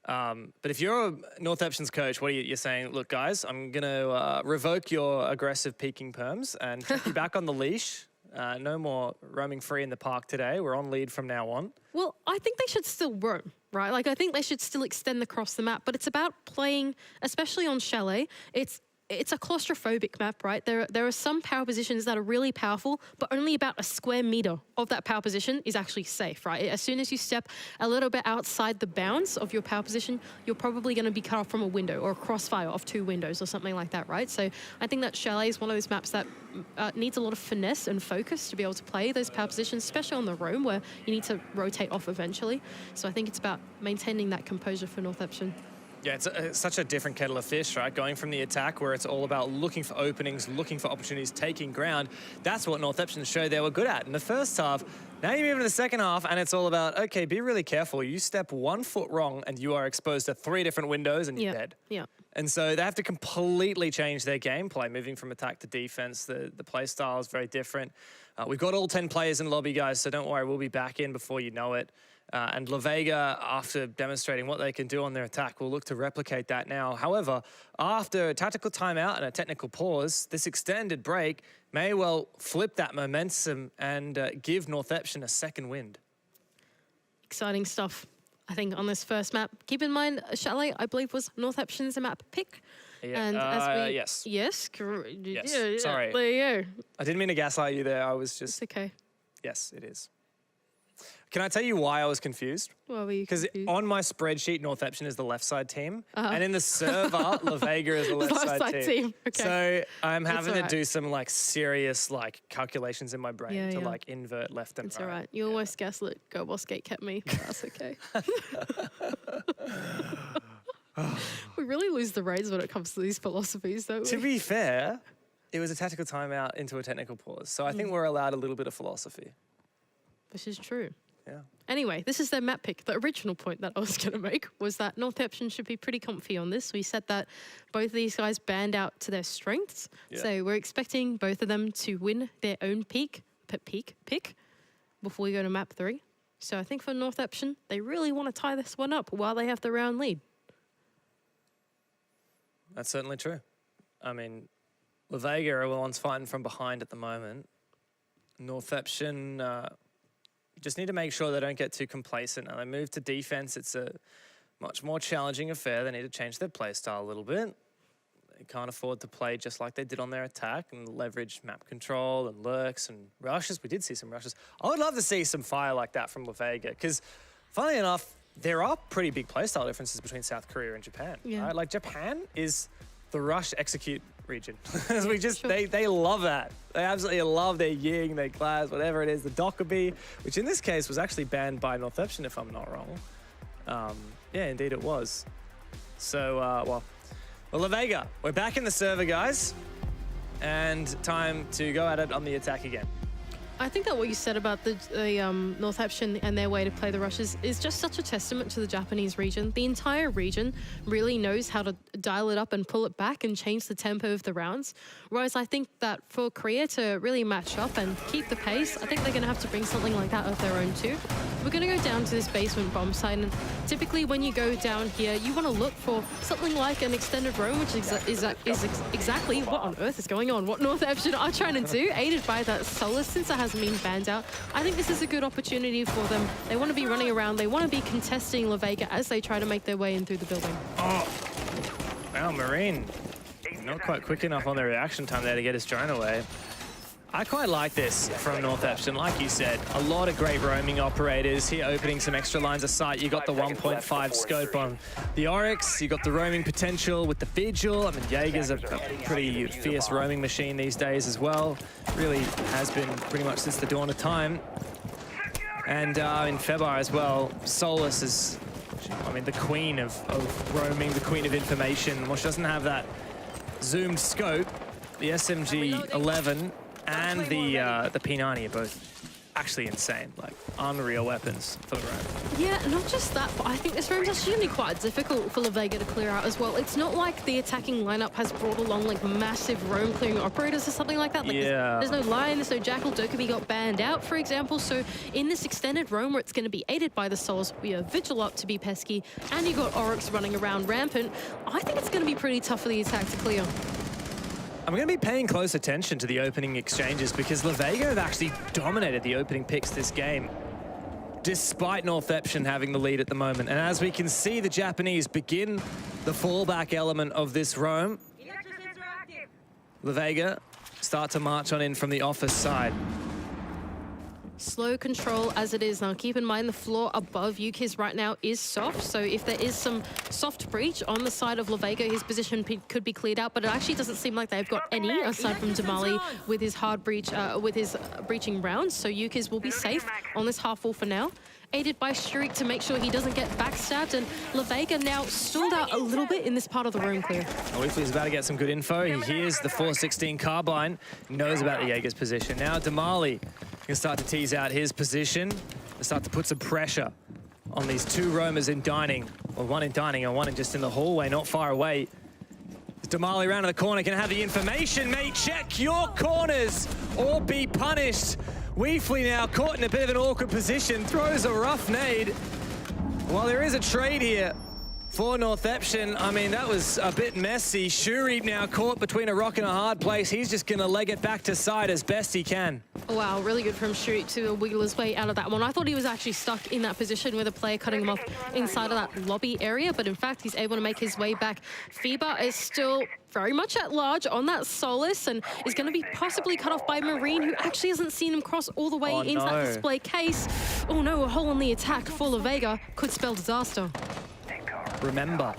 But if you're Northeption's coach, what are you're saying? Look, guys, I'm going to revoke your aggressive peaking perms and take you back on the leash. No more roaming free in the park today. We're on lead from now on. Well, I think they should still roam, right? Like, I think they should still extend across the map, but it's about playing, especially on Chalet, it's a claustrophobic map, right? There are some power positions that are really powerful, but only about a square meter of that power position is actually safe, right? As soon as you step a little bit outside the bounds of your power position, you're probably going to be cut off from a window or a crossfire of two windows or something like that, right? So I think that Chalet is one of those maps that needs a lot of finesse and focus to be able to play those power positions, especially on the roam where you need to rotate off eventually. So I think it's about maintaining that composure for Northeption. Yeah, it's such a different kettle of fish, right? Going from the attack where it's all about looking for openings, looking for opportunities, taking ground. That's what Northeption showed they were good at in the first half. Now you move into the second half and it's all about, okay, be really careful. You step 1 foot wrong and you are exposed to 3 different windows and you're dead. Yeah. And so they have to completely change their gameplay, moving from attack to defense. The play style is very different. We've got all 10 players in lobby, guys, so don't worry, we'll be back in before you know it. And Lavega, after demonstrating what they can do on their attack, will look to replicate that now. However, after a tactical timeout and a technical pause, this extended break may well flip that momentum and give Northeption a second wind. Exciting stuff, I think, on this first map. Keep in mind, Chalet, I believe, was Northeption's map pick. Yeah, and as we, yes. Yes? Yes, Yeah, sorry. there you go. I didn't mean to gaslight you there. I was just... It's okay. Yes, it is. Can I tell you why I was confused? Why were you Because confused? on my spreadsheet, Northeption is the left side team. And in the server, Lavega is the left side team. Okay. So I'm having to alright. do some like serious like calculations in my brain to like invert left and It's right. all right. You almost gaslit Go Boss Gate kept me. That's okay. We really lose the reins when it comes to these philosophies, don't we? To be fair, it was a tactical timeout into a technical pause. So I think we're allowed a little bit of philosophy. This is true. Yeah. Anyway, this is their map pick. The original point that I was going to make was that Northeption should be pretty comfy on this. We said that both of these guys banned out to their strengths. Yeah. So we're expecting both of them to win their own pick before we go to map 3. So I think for Northeption, they really want to tie this one up while they have the round lead. That's certainly true. I mean, Lavega are the ones fighting from behind at the moment. Northeption just need to make sure they don't get too complacent. Now they move to defense. It's a much more challenging affair. They need to change their play style a little bit. They can't afford to play just like they did on their attack and leverage map control and lurks and rushes. We did see some rushes. I would love to see some fire like that from Lavega because, funnily enough, there are pretty big playstyle differences between South Korea and Japan. Yeah. Right? Like Japan is the rush execute region. We just they love that. They absolutely love their Ying, their Glass, whatever it is, the Dokkaebi, which in this case was actually banned by Northeption, if I'm not wrong. Yeah, indeed it was. So well, Lavega, we're back in the server, guys, and time to go at it on the attack again. I think that what you said about the Northeption and their way to play the rushes is just such a testament to the Japanese region. The entire region really knows how to dial it up and pull it back and change the tempo of the rounds. Whereas I think that for Korea to really match up and keep the pace, I think they're going to have to bring something like that of their own too. We're going to go down to this basement bomb site, and typically when you go down here, you want to look for something like an extended roam, which is exactly what on earth is going on, what Northeption are trying to do, aided by that Solus, since it hasn't been banned out. I think this is a good opportunity for them. They want to be running around, they want to be contesting Lavega as they try to make their way in through the building. Oh, wow, Marine. Not quite quick enough on the reaction time there to get his drone away. I quite like this from Northeption. Like you said, a lot of great roaming operators here opening some extra lines of sight. You got the 1.5 scope on the Oryx. You got the roaming potential with the Vigil. I mean, Jaeger's a pretty fierce roaming machine these days as well. Really has been pretty much since the dawn of time. And in Febar as well, Solus is, I mean, the queen of roaming, the queen of information. Well, she doesn't have that zoomed scope. The SMG-11 and the P90 are both actually insane, like unreal weapons for the roam. Yeah, not just that, but I think this roam's actually going to be quite difficult for Lavega to clear out as well. It's not like the attacking lineup has brought along like massive roam clearing operators or something like that. Like, there's no Lion, there's no Jackal. Dokkaebi got banned out, for example. So in this extended roam where it's going to be aided by the Souls, we have Vigil up to be pesky, and you got Oryx running around rampant. I think it's going to be pretty tough for the attack to clear. I'm going to be paying close attention to the opening exchanges because Lavega have actually dominated the opening picks this game, despite Northeption having the lead at the moment. And as we can see, the Japanese begin the fallback element of this roam. Lavega start to march on in from the office side. Slow control as it is. Now keep in mind the floor above Yuki's right now is soft, so if there is some soft breach on the side of Lavega, his position could be cleared out, but it actually doesn't seem like they've got any aside from Damali with his hard breach, with his breaching rounds, so Yuki's will be safe on this half wall for now. aided by Shurik to make sure he doesn't get backstabbed. And Lavega now stalled out a little bit in this part of the room clear. Weefly's about to get some good info. He hears the 416 carbine, knows about the Jaeger's position. Now Damali can start to tease out his position and start to put some pressure on these two roamers in dining. Well, one in dining and one just in the hallway, not far away. Damali around to the corner, can have the information, mate. Check your corners or be punished. Weefly now caught in a bit of an awkward position, throws a rough nade. While there is a trade here for Northeption, I mean, that was a bit messy. Shuri now caught between a rock and a hard place. He's just gonna leg it back to side as best he can. Wow, really good from Shuri to wiggle his way out of that one. I thought he was actually stuck in that position with a player cutting him off inside of that lobby area, but in fact, he's able to make his way back. FIBA is still very much at large on that Solace and is going to be possibly cut off by Marine, who actually hasn't seen him cross all the way into that display case. Oh no, a hole in the attack for Lavega could spell disaster. Remember,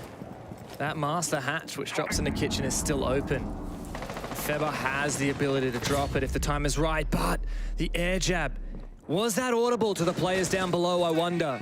that master hatch which drops in the kitchen is still open. Feber has the ability to drop it if the time is right, but the air jab, was that audible to the players down below, I wonder?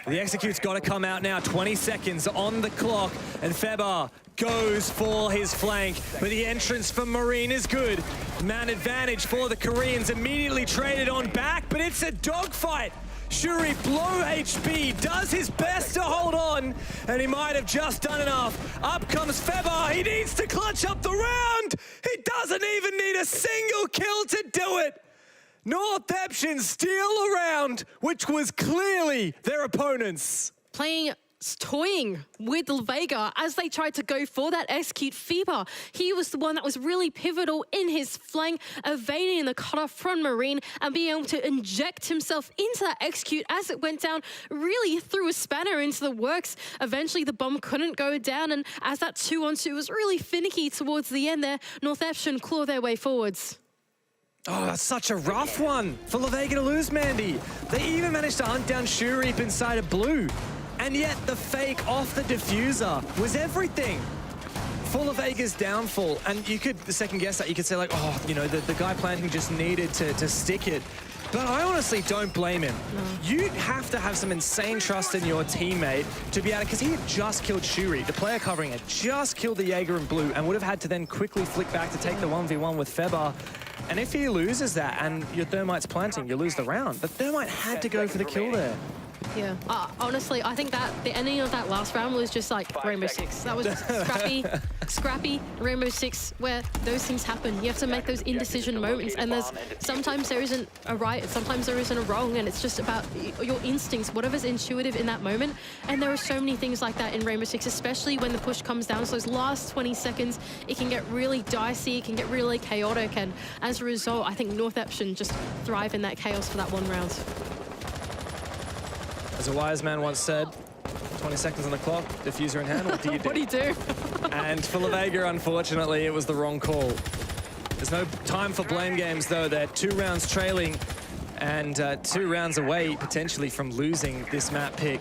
The execute's got to come out now, 20 seconds on the clock, and Feber goes for his flank, but the entrance from Marine is good. Man advantage for the Koreans, immediately traded on back, but it's a dogfight. Shuri, low HP, does his best to hold on, and he might have just done enough. Up comes Feber, he needs to clutch up the round. He doesn't even need a single kill to do it. Northeption steal a round, which was clearly their opponents. Toying with Lavega as they tried to go for that execute. FIBA, he was the one that was really pivotal in his flank, evading the cutoff from Marine and being able to inject himself into that execute as it went down, really threw a spanner into the works. Eventually the bomb couldn't go down, and as that 2-on-2 was really finicky towards the end there, Northeption claw their way forwards. Oh, that's such a rough one for Lavega to lose, Mandy. They even managed to hunt down Shurip inside of blue. And yet the fake off the diffuser was everything for Lavega's downfall. And you could second guess that. You could say like, oh, you know, the guy planting just needed to stick it. But I honestly don't blame him. No. You have to have some insane trust in your teammate to be able to, because he had just killed Shuri. The player covering had just killed the Jaeger in blue and would have had to then quickly flick back to take the 1v1 with Feber. And if he loses that and your Thermite's planting, you lose the round. The Thermite had to go for the kill there. Yeah, honestly, I think that the ending of that last round was just like Rainbow Six. That was just scrappy Rainbow Six, where those things happen. You have to make those indecision moments, and sometimes there isn't a right, sometimes there isn't a wrong, and it's just about your instincts, whatever's intuitive in that moment. And there are so many things like that in Rainbow Six, especially when the push comes down. So those last 20 seconds, it can get really dicey, it can get really chaotic, and as a result, I think Northeption just thrive in that chaos for that one round. As a wise man once said, 20 seconds on the clock, diffuser in hand, what do you do? What do you do? And for Lavega, unfortunately, it was the wrong call. There's no time for blame games, though. They're 2 rounds trailing and 2 rounds away, potentially, from losing this map pick.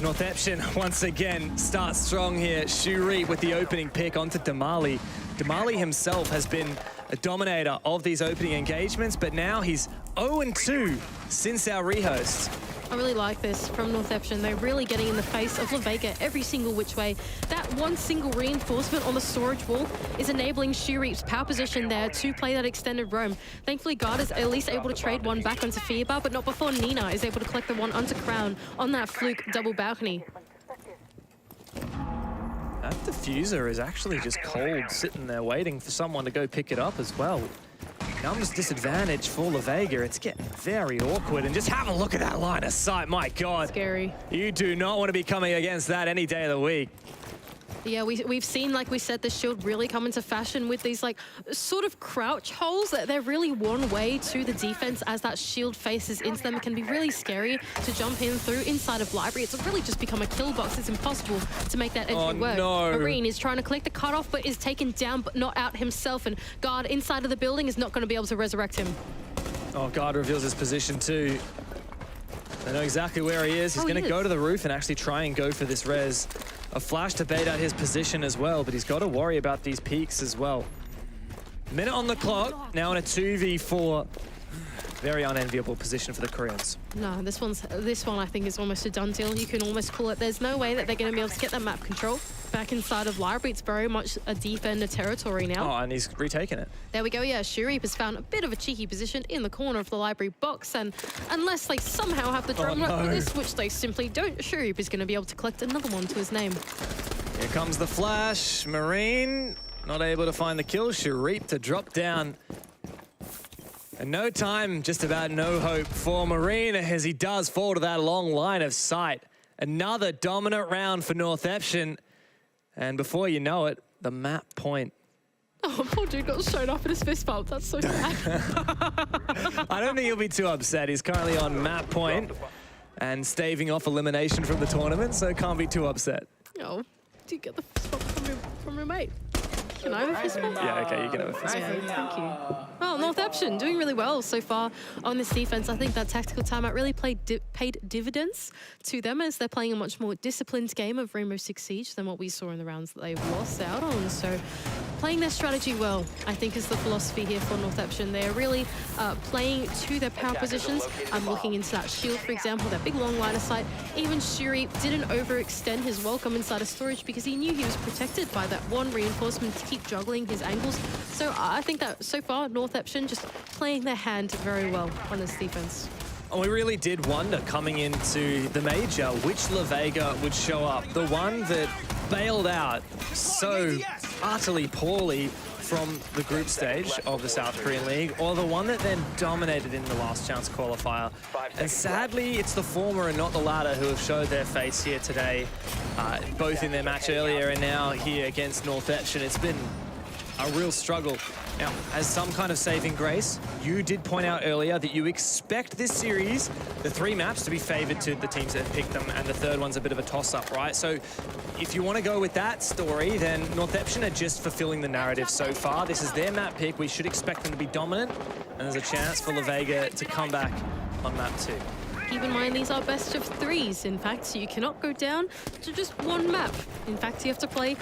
Northeption, once again, starts strong here. Shuri with the opening pick onto Damali. Damali himself has been a dominator of these opening engagements, but now he's 0-2 since our rehost. I really like this from Northeption. They're really getting in the face of Lavega every single which way. That one single reinforcement on the storage wall is enabling Shuri's power position there to play that extended roam. Thankfully, Guard is at least able to trade one back onto FIBA, but not before Nina is able to collect the one onto Crown on that fluke double balcony. That diffuser is actually just cold, sitting there waiting for someone to go pick it up as well. Numbers disadvantage for Lavega. It's getting very awkward. And just have a look at that line of sight. My God. Scary. You do not want to be coming against that any day of the week. Yeah, we've seen, like we said, the shield really come into fashion with these like sort of crouch holes. They're really one way to the defense as that shield faces into them. It can be really scary to jump in through inside of library. It's really just become a kill box. It's impossible to make that entry work. No. Marine is trying to collect the cutoff, but is taken down, but not out himself. And Guard inside of the building is not going to be able to resurrect him. Oh, Guard reveals his position too. They know exactly where he is. He's going to go to the roof and actually try and go for this res. A flash to bait out his position as well, but he's got to worry about these peaks as well. Minute on the clock, now in a 2v4. Very unenviable position for the Koreans. No, this one I think is almost a done deal. You can almost call it. There's no way that they're going to be able to get that map control back inside of Library. It's very much a defender territory now. Oh, and he's retaken it. There we go. Yeah, Shurip has found a bit of a cheeky position in the corner of the Library box, and unless they somehow have the drone rep for this, which they simply don't, Shurip is going to be able to collect another one to his name. Here comes the flash. Marine not able to find the kill. Shurip to drop down. And no time, just about no hope for Marine as he does fall to that long line of sight. Another dominant round for Northeption. And before you know it, the map point. Oh, poor dude got shown off in his fist bump. That's so sad. I don't think he'll be too upset. He's currently on map point and staving off elimination from the tournament, so can't be too upset. Oh, did you get the fist bump from your mate? Can I have a fist bump? Yeah, okay, you can have a fist bump. Okay, thank you. Well, Northeption doing really well so far on this defense. I think that tactical timeout really paid dividends to them as they're playing a much more disciplined game of Rainbow Six Siege than what we saw in the rounds that they've lost out on. So playing their strategy well, I think, is the philosophy here for Northeption. They're really playing to their power positions. I'm looking into that shield, for example, that big long line of sight. Even Shuri didn't overextend his welcome inside of storage because he knew he was protected by that one reinforcement to keep juggling his angles. So I think that so far, Northeption just playing their hand very well on this defense. And we really did wonder coming into the major which Lavega would show up. The one that bailed out so utterly poorly from the group stage of the South Korean League, or the one that then dominated in the last chance qualifier. And sadly, it's the former and not the latter who have showed their face here today, both in their match earlier and now here against Northeption. It's been a real struggle. Now, as some kind of saving grace, you did point out earlier that you expect this series, the 3 maps, to be favored to the teams that have picked them, and the third one's a bit of a toss-up, right? So if you want to go with that story, then Northeption are just fulfilling the narrative so far. This is their map pick. We should expect them to be dominant, and there's a chance for Lavega to come back on map 2. Keep in mind, these are best of 3s, in fact, so you cannot go down to just one map. In fact, you have to play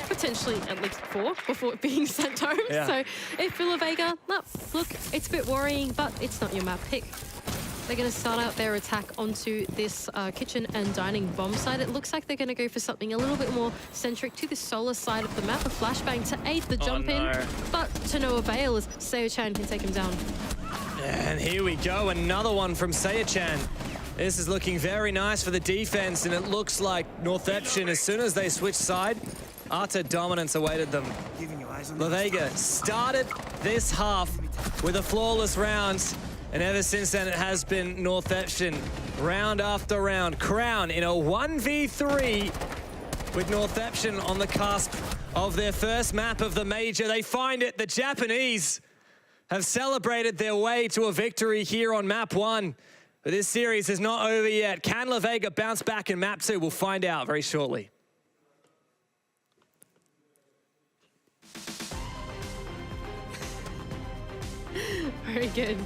potentially at least 4 before being sent home. Yeah. So if you're Lavega, look, it's a bit worrying, but it's not your map pick. They're going to start out their attack onto this kitchen and dining bomb site. It looks like they're going to go for something a little bit more centric to the solar side of the map, a flashbang to aid the jump in, but to no avail as Seo-chan can take him down. And here we go, another one from Seo-chan. This is looking very nice for the defense, and it looks like Northeption, as soon as they switch side, utter dominance awaited them. Lavega started this half with a flawless round, and ever since then it has been Northeption, round after round. Crown in a 1v3 with Northeption on the cusp of their first map of the major. They find it, the Japanese have celebrated their way to a victory here on map 1. But this series is not over yet. Can Lavega bounce back in map 2? We'll find out very shortly. Very good.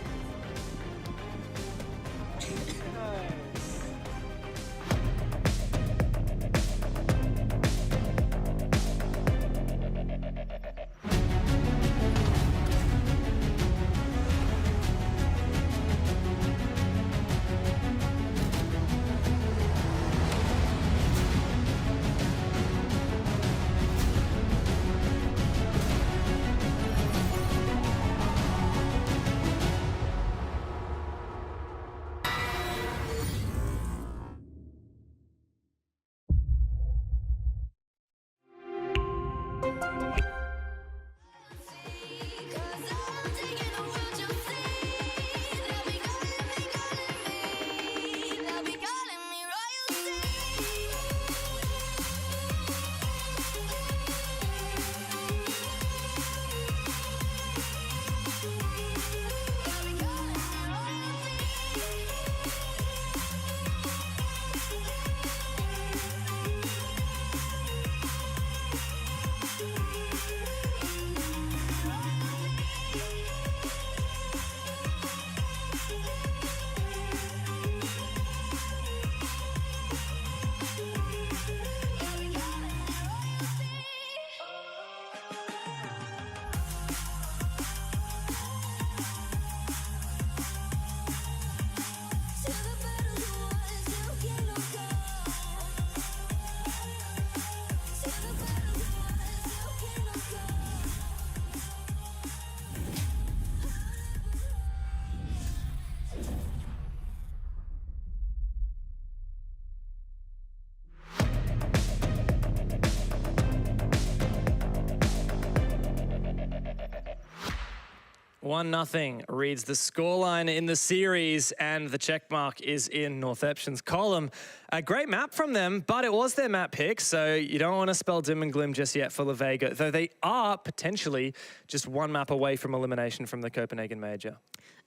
1-0 reads the scoreline in the series, and the check mark is in Northeption's column. A great map from them, but it was their map pick, so you don't want to spell doom and gloom just yet for Lavega, though they are potentially just one map away from elimination from the Copenhagen Major.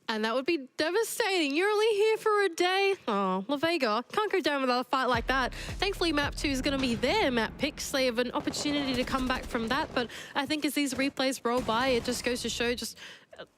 And that would be devastating. You're only here for a day. Oh, Lavega can't go down without a fight like that. Thankfully, map 2 is going to be their map picks. They have an opportunity to come back from that. But I think as these replays roll by, it just goes to show just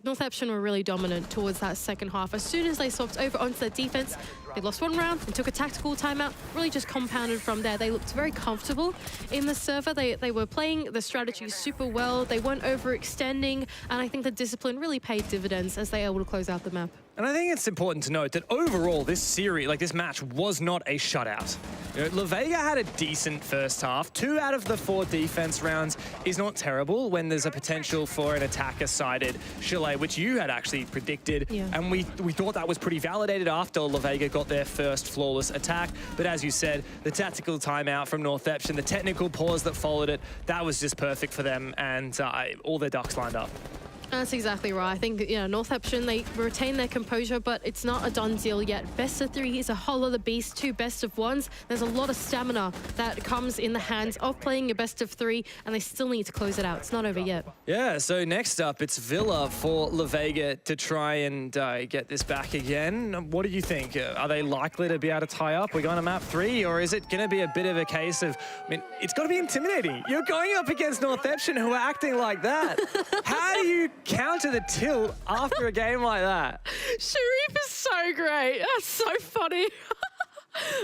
Northeption were really dominant towards that second half. As soon as they swapped over onto their defense, they lost one round and took a tactical timeout, really just compounded from there. They looked very comfortable in the server. They were playing the strategy super well. They weren't overextending, and I think the discipline really paid dividends as they were able to close out the map. And I think it's important to note that overall, this series, this match was not a shutout. You know, Lavega had a decent first half. 2 out of the 4 defense rounds is not terrible when there's a potential for an attacker-sided Chalet, which you had actually predicted. Yeah. And we thought that was pretty validated after Lavega got their first flawless attack. But as you said, the tactical timeout from Northeption, the technical pause that followed it, that was just perfect for them, and all their ducks lined up. That's exactly right. I think, Northeption, they retain their composure, but it's not a done deal yet. Best of 3 is a whole other beast. 2 best of 1s. There's a lot of stamina that comes in the hands of playing a best of 3, and they still need to close it out. It's not over yet. Yeah, so next up, it's Villa for Lavega to try and get this back again. What do you think? Are they likely to be able to tie up? We're going to map 3, or is it going to be a bit of a case of, it's got to be intimidating. You're going up against Northeption who are acting like that. How do you counter the tilt after a game like that? Sharif is so great. That's so funny.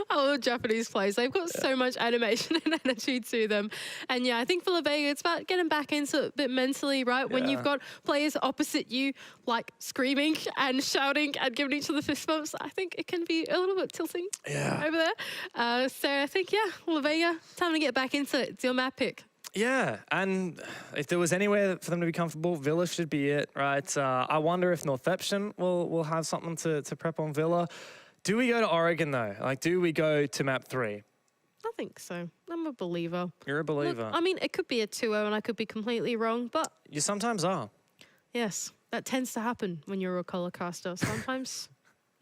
I love Japanese players. They've got so much animation and energy to them. And yeah, I think for Lavega, it's about getting back into it a bit mentally, right? When you've got players opposite you, screaming and shouting and giving each other fist bumps, I think it can be a little bit tilting over there. So I think, Lavega, time to get back into it. It's your map pick. Yeah, and if there was anywhere for them to be comfortable, Villa should be it, right? I wonder if Northeption will have something to prep on Villa. Do we go to Oregon, though? Do we go to map 3? I think so. I'm a believer. You're a believer. Look, it could be a 2-0 and I could be completely wrong, but... You sometimes are. Yes, that tends to happen when you're a color caster. Sometimes...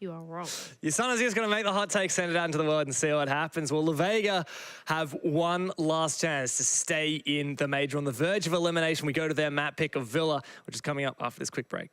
you are wrong. Your son is just going to make the hot take, send it out into the world and see what happens. Well, Lavega have one last chance to stay in the major on the verge of elimination. We go to their map pick of Villa, which is coming up after this quick break.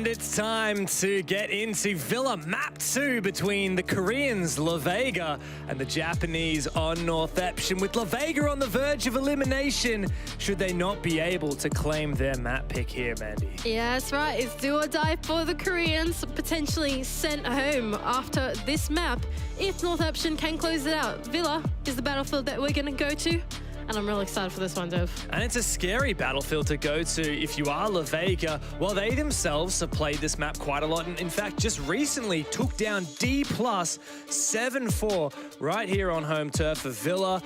And it's time to get into Villa Map 2 between the Koreans, Lavega, and the Japanese on Northeption, with Lavega on the verge of elimination should they not be able to claim their map pick here, Mandy. Yeah, that's right. It's do or die for the Koreans, potentially sent home after this map. If Northeption can close it out, Villa is the battlefield that we're going to go to. And I'm really excited for this one, Dev. And it's a scary battlefield to go to if you are Lavega. Well, they themselves have played this map quite a lot. And in fact, just recently took down D+ 7-4 right here on home turf for Villa.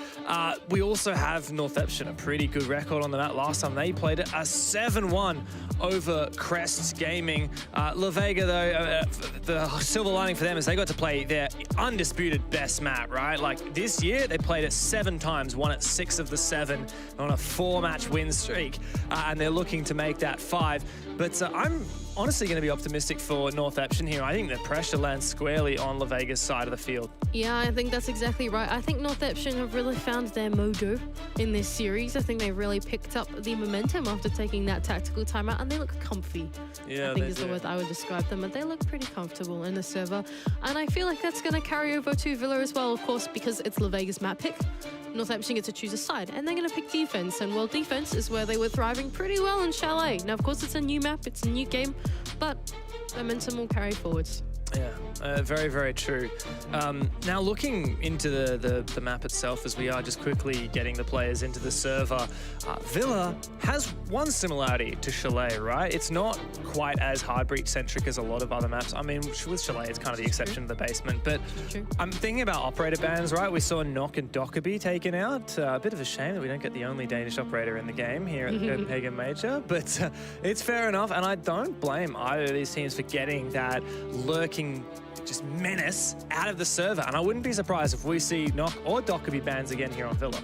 We also have Northeption, a pretty good record on the map. Last time they played it, a 7-1 over Crests Gaming. Lavega, though, the silver lining for them is they got to play their undisputed best map, right? Like this year, they played it 7 times, won it 6 of the 7 on a 4-match win streak, and they're looking to make that 5. But I'm honestly going to be optimistic for Northeption here. I think the pressure lands squarely on Lavega's side of the field. Yeah, I think that's exactly right. I think Northeption have really found their mojo in this series. I think they really picked up the momentum after taking that tactical timeout, and they look comfy. Yeah, I think is the word I would describe them, but they look pretty comfortable in the server. And I feel like that's going to carry over to Villa as well, of course, because it's Lavega's map pick. Northeption get to choose a side, and they're going to pick defense. And well, defense is where they were thriving pretty well in Chalet. Now, of course, it's a new map, it's a new game, but momentum will carry forwards. Yeah, very, very true. Now, looking into the map itself, as we are just quickly getting the players into the server, Villa has one similarity to Chalet, right? It's not quite as Hardbreach-centric as a lot of other maps. I mean, with Chalet, it's kind of the exception of the basement. But I'm thinking about operator bans, right? We saw Nock and Dockerby taken out. A bit of a shame that we don't get the only Danish operator in the game here at the Copenhagen Major. But it's fair enough, and I don't blame either of these teams for getting that lurking just menace out of the server, and I wouldn't be surprised if we see Nock or Dockerby bans again here on Villa.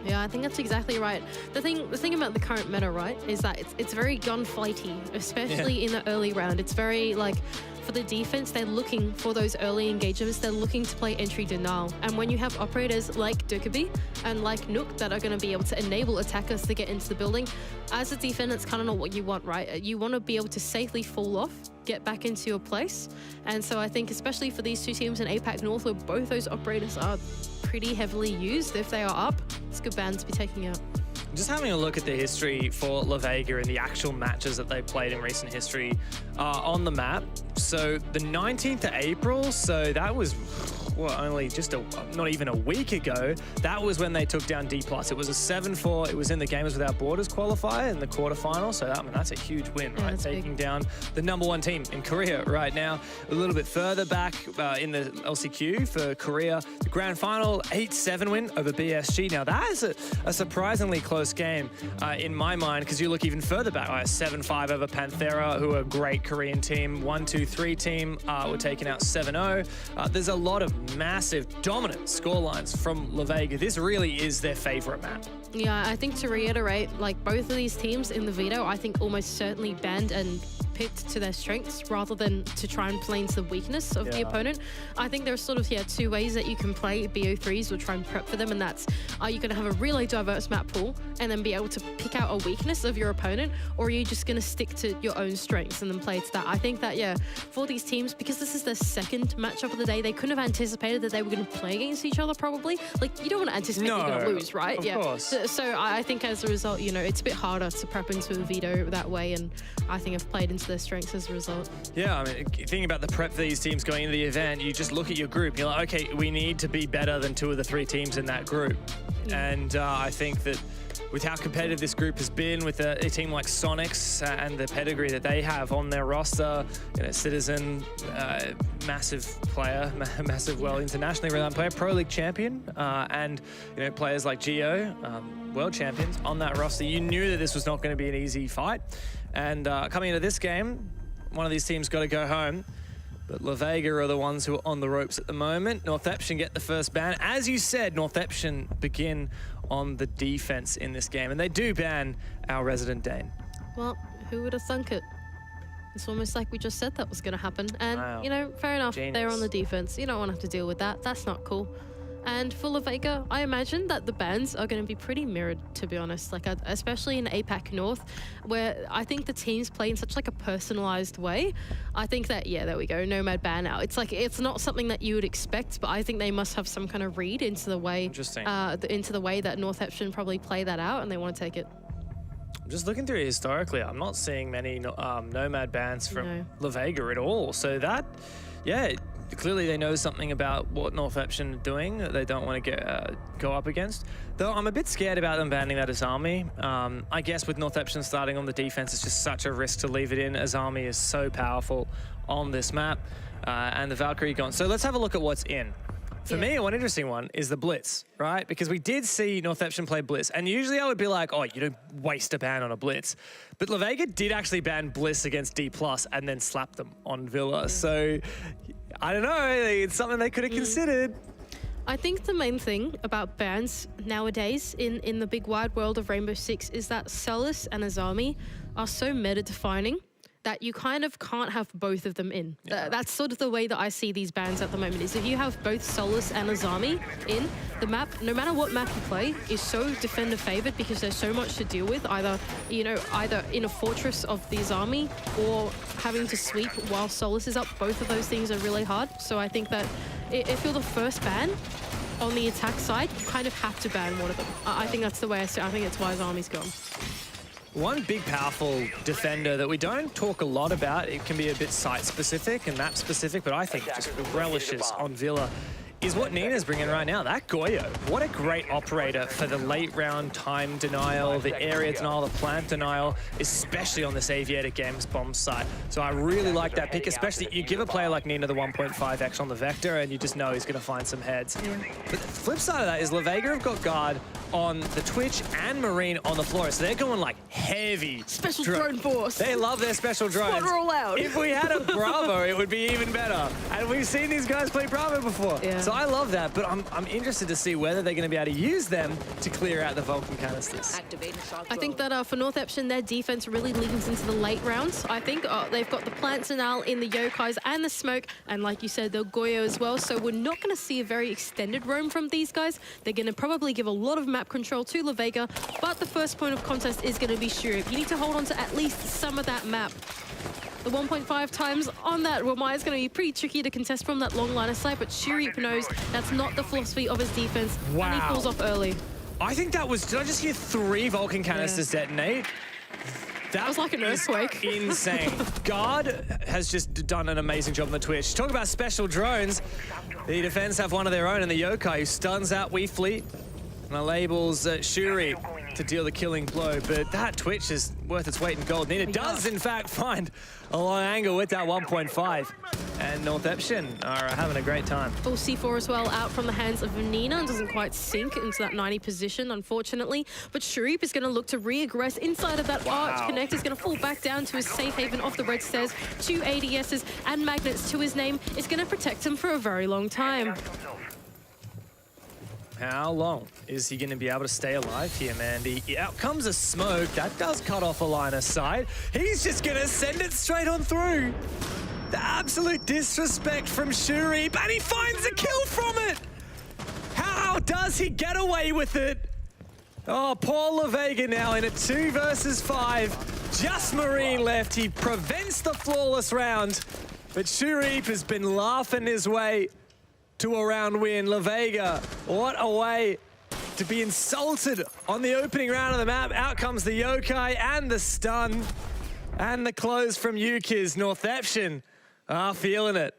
Yeah, I think that's exactly right. The thing about the current meta, right, is that it's very gunfighty, especially in the early round. It's very like, for the defense, they're looking for those early engagements. They're looking to play entry denial. And when you have operators like Dockerby and like Nook that are going to be able to enable attackers to get into the building, as a defender, it's kind of not what you want, right? You want to be able to safely fall off, get back into your place. And so I think especially for these two teams in APAC North, where both those operators are pretty heavily used, if they are up, it's good bans to be taking out. Just having a look at the history for Lavega and the actual matches that they played in recent history on the map. So the 19th of April, so that was only just not even a week ago. That was when they took down D+. It was a 7-4. It was in the Gamers Without Borders qualifier in the quarterfinal. So that's a huge win, right? Taking down the #1 team in Korea right now. A little bit further back in the LCQ for Korea, the grand final 8-7 win over BSG. Now that is a surprisingly close game in my mind, because you look even further back, like 7-5 over Panthera, who are a great Korean team. 1-2-3 team were taken out 7-0. There's a lot of massive, dominant scorelines from Lavega. This really is their favorite map. Yeah, I think to reiterate, like both of these teams in the veto, I think almost certainly banned and picked to their strengths rather than to try and play into the weakness of the opponent. I think there's sort of, two ways that you can play BO3s or try and prep for them, and that's, are you going to have a really diverse map pool and then be able to pick out a weakness of your opponent, or are you just going to stick to your own strengths and then play to that? I think that, for these teams, because this is their second matchup of the day, they couldn't have anticipated that they were going to play against each other probably. Like, you don't want to anticipate you're going to lose, right? Of course. So I think as a result, it's a bit harder to prep into a veto that way, and I think I've played into their strengths as a result. Yeah, I mean, thinking about the prep for these teams going into the event, you just look at your group, you're like, okay, we need to be better than 2 of the 3 teams in that group. And I think that with how competitive this group has been, with a team like Sonics and the pedigree that they have on their roster, Citizen, massive player, massive, internationally renowned player, Pro League champion, and players like Geo, world champions on that roster, you knew that this was not going to be an easy fight. And coming into this game, one of these teams got to go home. But Lavega are the ones who are on the ropes at the moment. Northeption get the first ban. As you said, Northeption begin on the defense in this game, and they do ban our resident Dane. Well, who would have thunk it? It's almost like we just said that was going to happen. And, Wow. fair enough, Genius. they're on the defense. You don't want to have to deal with that. That's not cool. And for Lavega, I imagine that the bans are going to be pretty mirrored, to be honest. Like, especially in APAC North, where I think the teams play in such like a personalized way. I think that, yeah, there we go, Nomad ban out. It's like, it's not something that you would expect, but I think they must have some kind of read into the way, into the way that Northeption probably play that out, and they want to take it. Just looking through it historically, I'm not seeing many Nomad bans from Lavega at all. So that, yeah, clearly they know something about what Northeption are doing that they don't want to go up against. Though I'm a bit scared about them banning that Azami. I guess with Northeption starting on the defense, it's just such a risk to leave it in. Azami is so powerful on this map, and the Valkyrie gone. So let's have a look at what's in. For me, one interesting one is the Blitz, right? Because we did see Northeption play Blitz, and usually I would be like, oh, you don't waste a ban on a Blitz. But Lavega did actually ban Bliss against D+, and then slap them on Villa. So, I don't know, it's something they could have considered. I think the main thing about bans nowadays in the big wide world of Rainbow Six is that Solus and Azami are so meta-defining that you kind of can't have both of them in. That's sort of the way that I see these bans at the moment, is if you have both Solus and Azami in, the map, no matter what map you play, is so defender favored because there's so much to deal with, either, you know, either in a fortress of the Azami or having to sweep while Solus is up. Both of those things are really hard. So I think that if you're the first ban on the attack side, you kind of have to ban one of them. I think that's the way I see it. I think it's why Azami's gone. One big powerful defender that we don't talk a lot about, it can be a bit site-specific and map-specific, but I think just relishes on Villa, is what Nina's bringing right now. That Goyo, what a great operator for the late round time denial, the area denial, the plant denial, especially on this Aviator Games bomb site. So I really like that pick, especially you give a player like Nina the 1.5x on the Vector and you just know he's going to find some heads. But the flip side of that is Lavega have got guard on the Twitch and Marine on the floor, so they're going like heavy. Special drone force. They love their special drones. Squad roll out. If we had a Bravo, it would be even better. And we've seen these guys play Bravo before. Yeah. So I love that, but I'm interested to see whether they're going to be able to use them to clear out the Vulcan canisters. I think that for Northeption, their defense really leans into the late rounds. I think they've got the plant denial in the Yokais and the smoke, and like you said, the Goyo as well. So we're not going to see a very extended roam from these guys. They're going to probably give a lot of map control to Lavega, but the first point of contest is going to be Shurip. You need to hold on to at least some of that map. The 1.5 times on that Wamai is going to be pretty tricky to contest from that long line of sight, but Shurip knows that's not the philosophy of his defense, and he falls off early. I think that was, did I just hear 3 Vulcan canisters detonate? That was like an earthquake. Insane. Guard has just done an amazing job on the Twitch. Talk about special drones. The defense have one of their own in the Yokai, who stuns out We Fleet and labels Shuri to deal the killing blow, but that Twitch is worth its weight in gold. Nina does, in fact, find a long angle with that 1.5. And Northeption are having a great time. Full C4 as well out from the hands of Nina, and doesn't quite sink into that 90 position, unfortunately. But Shurip is going to look to re-aggress inside of that arch. Connect is going to fall back down to his safe haven off the red stairs. 2 ADSs and magnets to his name is going to protect him for a very long time. How long is he going to be able to stay alive here, Mandy? Out comes a smoke. That does cut off a line of sight. He's just going to send it straight on through. The absolute disrespect from Shuri, and he finds a kill from it. How does he get away with it? Oh, poor Lavega now in a 2 versus 5. Just Marine left. He prevents the flawless round, but Shuri has been laughing his way to a round win. Lavega, what a way to be insulted on the opening round of the map. Out comes the Yokai and the stun and the close from Yukiz. Northeption are feeling it.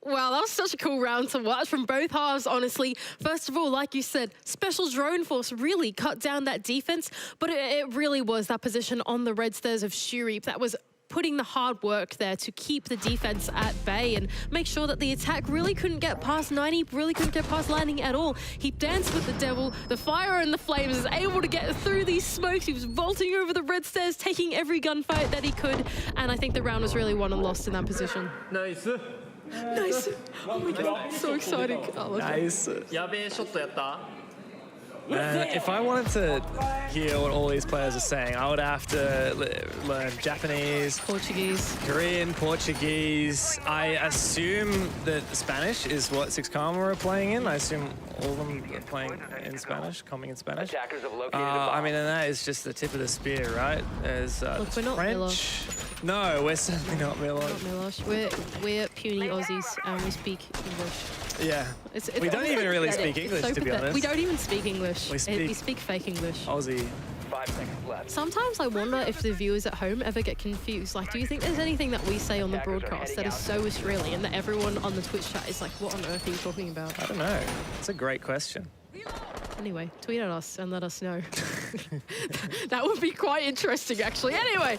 Wow, that was such a cool round to watch from both halves, honestly. First of all, like you said, special drone force really cut down that defense, but it really was that position on the red stairs of Shurip that was putting the hard work there to keep the defense at bay and make sure that the attack really couldn't get past 90, really couldn't get past landing at all. He danced with the devil, the fire and the flames, is able to get through these smokes. He was vaulting over the red stairs, taking every gunfight that he could, and I think the round was really won and lost in that position. Nice. Nice. Oh my god, so exciting. Oh, nice. If I wanted to hear what all these players are saying, I would have to learn Japanese, Portuguese. Korean, Portuguese. I assume that Spanish is what Six Karma are playing in. I assume all of them are playing in Spanish, coming in Spanish. Attackers have located a I bomb. mean, and that is just the tip of the spear, right? There's Look, we're not French. No, we're certainly not Milos. Not Milosh. We're puny Aussies and we speak English. Yeah. It's We don't even really pathetic. speak It's English, so to be pathetic. honest. We don't even speak English. We speak- speak fake English. Aussie. 5 seconds left. Sometimes I wonder if the viewers at home ever get confused. Like, do you think there's anything that we say on the broadcast that is so Australian that everyone on the Twitch chat is like, what on earth are you talking about? I don't know. It's a great question. Anyway, tweet at us and let us know. That would be quite interesting, actually. Anyway,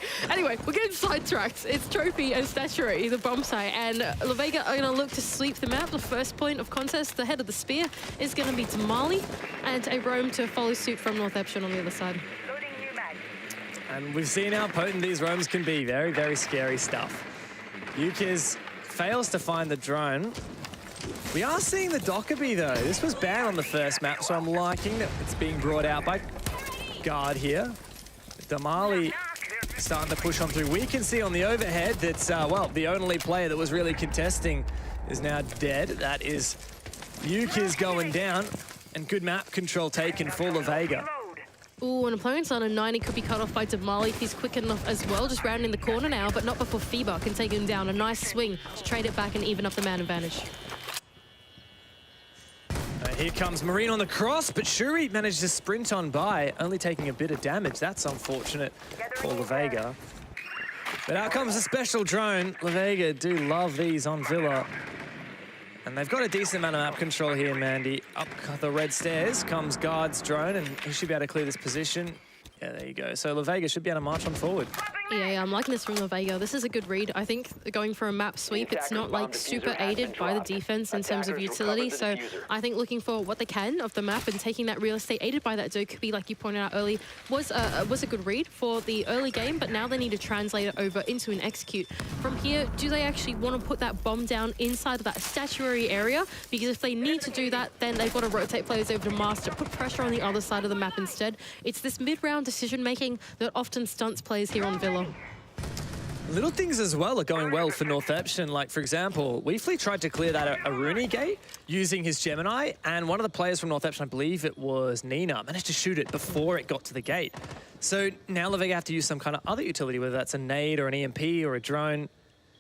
we're getting sidetracked. It's Trophy and Statuary, the bomb site, and Lavega are going to look to sweep the map. The first point of contest, the head of the spear, is going to be Damali, and a roam to follow suit from Northeption on the other side. And we've seen how potent these roams can be. Very, very scary stuff. Yukiz fails to find the drone. We are seeing the Dockerby, though. This was banned on the first map, so I'm liking that it's being brought out by Guard here. Damali starting to push on through. We can see on the overhead that, well, the only player that was really contesting is now dead. That is Yukiz going down, and good map control taken for Lavega. Ooh, an opponent's on a 90 could be cut off by Damali if he's quick enough as well. Just rounding the corner now, but not before FIBA can take him down. A nice swing to trade it back and even up the man advantage. Here comes Marine on the cross, but Shuri managed to sprint on by, only taking a bit of damage. That's unfortunate for Lavega. But out comes a special drone. Lavega do love these on Villa. And they've got a decent amount of map control here, Mandy. Up the red stairs comes Guard's drone, and he should be able to clear this position. Yeah, there you go. So Lavega should be able to march on forward. Yeah, I'm liking this from Lavega. This is a good read. I think going for a map sweep, it's not like super aided by the defense in terms of utility. So I think looking for what they can of the map and taking that real estate aided by that Doku, like you pointed out early, was a good read for the early game, but now they need to translate it over into an execute. From here, do they actually want to put that bomb down inside of that statuary area? Because if they need to do that, then they've got to rotate players over to Master, put pressure on the other side of the map instead. It's this mid-round decision-making that often stunts players here on Villa. Little things as well are going well for Northeption. Like, for example, Weefly tried to clear that Aruni gate using his Gemini, and one of the players from Northeption, I believe it was Nina, managed to shoot it before it got to the gate. So now Lavega have to use some kind of other utility, whether that's a nade or an EMP or a drone.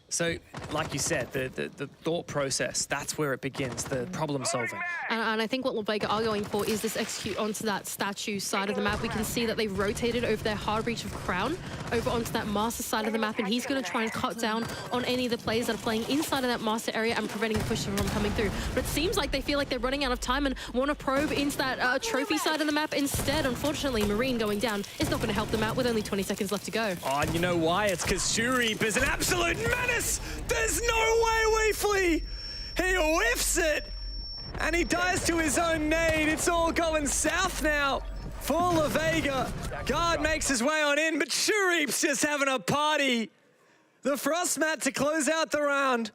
So, like you said, the thought process, that's where it begins, the problem solving. And I think what Lavega are going for is this execute onto that statue side of the map. We can see that they've rotated over their hard reach of Crown over onto that master side of the map, and he's going to try and cut down on any of the players that are playing inside of that master area and preventing push from coming through. But it seems like they feel like they're running out of time and want to probe into that trophy side of the map instead. Unfortunately, Marine going down is not going to help them out with only 20 seconds left to go. Oh, and you know why? It's because Shurip is an absolute menace! There's no way, Weefly! He whiffs it! And he dies to his own nade. It's all going south now for Lavega. Guard makes his way on in, but Shurip's just having a party. The Frost mat to close out the round.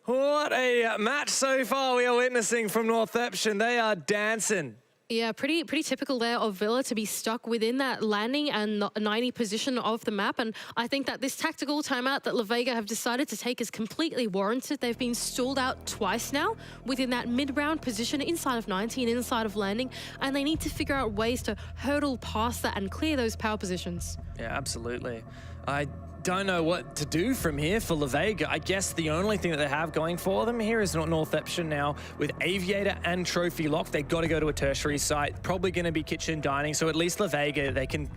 What a match so far we are witnessing from Northeption. They are dancing. Yeah, pretty typical there of Villa to be stuck within that landing and 90 position of the map. And I think that this tactical timeout that Lavega have decided to take is completely warranted. They've been stalled out twice now within that mid-round position inside of 90 and inside of landing. And they need to figure out ways to hurdle past that and clear those power positions. Yeah, absolutely. I don't know what to do from here for Lavega. I guess the only thing that they have going for them here is Northeption now with Aviator and Trophy locked. They've got to go to a tertiary site, probably going to be kitchen dining. So at least Lavega, they can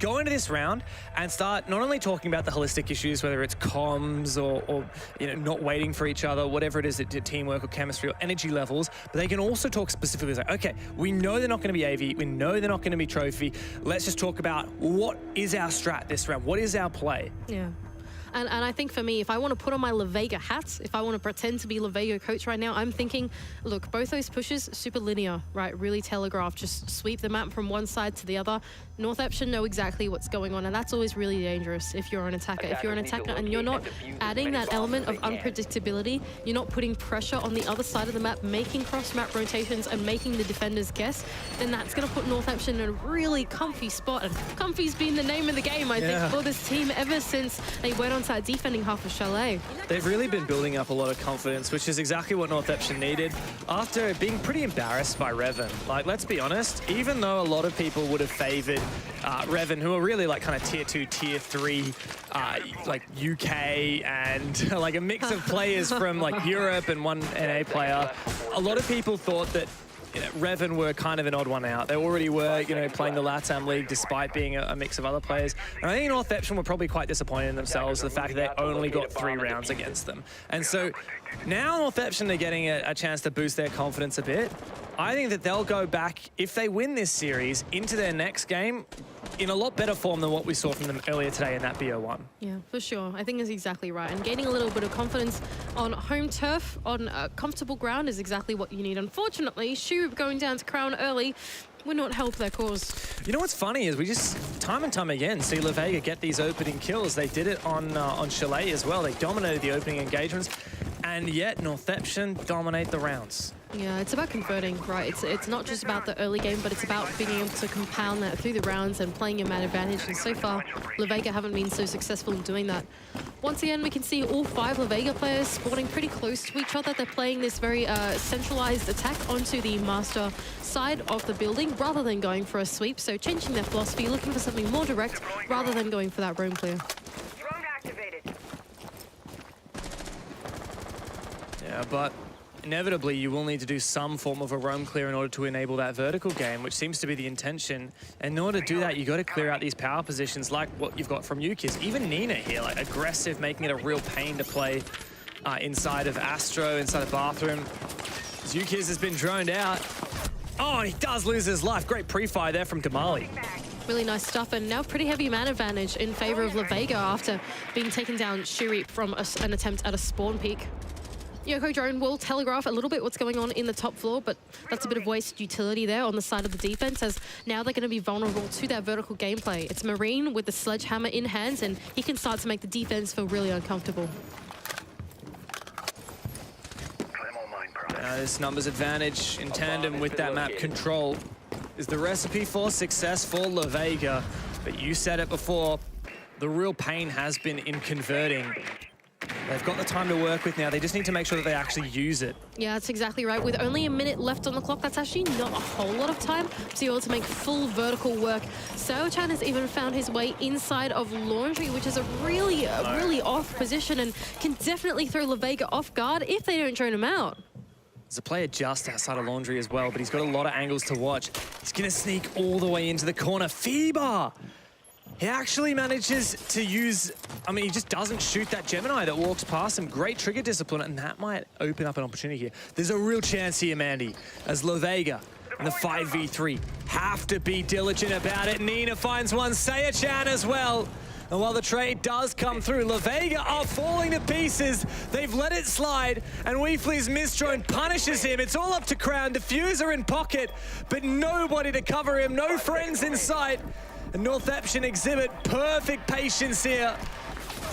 go into this round and start not only talking about the holistic issues, whether it's comms or you know, not waiting for each other, whatever it is, teamwork or chemistry or energy levels, but they can also talk specifically like, okay, we know they're not going to be AV, we know they're not going to be Trophy. Let's just talk about what is our strat this round, what is our play? Yeah. And I think for me, if I want to put on my Lavega hat, if I want to pretend to be Lavega coach right now, I'm thinking, look, both those pushes, super linear, right? Really telegraphed, just sweep the map from one side to the other. Northeption know exactly what's going on, and that's always really dangerous if you're an attacker. If you're an attacker and you're not adding that element of unpredictability, you're not putting pressure on the other side of the map, making cross-map rotations and making the defenders guess, then that's going to put Northeption in a really comfy spot. And comfy's been the name of the game, I think, for this team ever since they went onto that defending half of Chalet. They've really been building up a lot of confidence, which is exactly what Northeption needed after being pretty embarrassed by Revan. Like, let's be honest, even though a lot of people would have favored Revan, who are really like kind of tier 2, tier 3, like UK and like a mix of players from like Europe and one NA player, a lot of people thought that Revan were kind of an odd one out. They already were, playing the LATAM League despite being a mix of other players. And I think Northeption were probably quite disappointed in themselves, the fact that they only got 3 rounds against them. And so now Northeption are getting a chance to boost their confidence a bit. I think that they'll go back, if they win this series, into their next game in a lot better form than what we saw from them earlier today in that BO1. Yeah, for sure. I think that's exactly right. And gaining a little bit of confidence on home turf, on comfortable ground, is exactly what you need. Unfortunately, Shub going down to Crown early would not help their cause. You know what's funny is we just, time and time again, see Lavega get these opening kills. They did it on Chalet as well. They dominated the opening engagements, and yet Northeption dominate the rounds. Yeah, it's about converting, right? It's not just about the early game, but it's about being able to compound that through the rounds and playing your man advantage. And so far, Lavega haven't been so successful in doing that. Once again, we can see all 5 Lavega players spawning pretty close to each other. They're playing this very centralized attack onto the master side of the building rather than going for a sweep. So changing their philosophy, looking for something more direct rather than going for that roam clear. Drone activated. Yeah, but inevitably, you will need to do some form of a roam clear in order to enable that vertical game, which seems to be the intention. And in order to do that, you got to clear out these power positions like what you've got from Yukiz. Even Nina here, like aggressive, making it a real pain to play inside of Astro, inside of Bathroom. Yukiz has been droned out. Oh, and he does lose his life. Great pre-fire there from Damali. Really nice stuff, and now pretty heavy man advantage in favor of Lavega after being taken down Shuri from an attempt at a spawn peek. Yoko Drone will telegraph a little bit what's going on in the top floor, but that's a bit of wasted utility there on the side of the defense, as now they're going to be vulnerable to that vertical gameplay. It's Marine with the sledgehammer in hands, and he can start to make the defense feel really uncomfortable. This numbers advantage in tandem with that map control is the recipe for success for Lavega. But you said it before, the real pain has been in converting. They've got the time to work with now. They just need to make sure that they actually use it. Yeah, that's exactly right. With only a minute left on the clock, that's actually not a whole lot of time to be able to make full vertical work. Seo-chan has even found his way inside of Laundry, which is a really off position and can definitely throw Lavega off guard if they don't drone him out. There's a player just outside of Laundry as well, but he's got a lot of angles to watch. He's going to sneak all the way into the corner. Feebar! He actually manages to use, I mean, he just doesn't shoot that Gemini that walks past him. Great trigger discipline, and that might open up an opportunity here. There's a real chance here, Mandy, as Lavega and the 5v3 have to be diligent about it. Nina finds one, Seo-chan as well. And while the trade does come through, Lavega are falling to pieces. They've let it slide, and Weefly's misdrone punishes him. It's all up to Crown. Diffuser in pocket, but nobody to cover him. No friends in sight. And Northeption exhibit perfect patience here.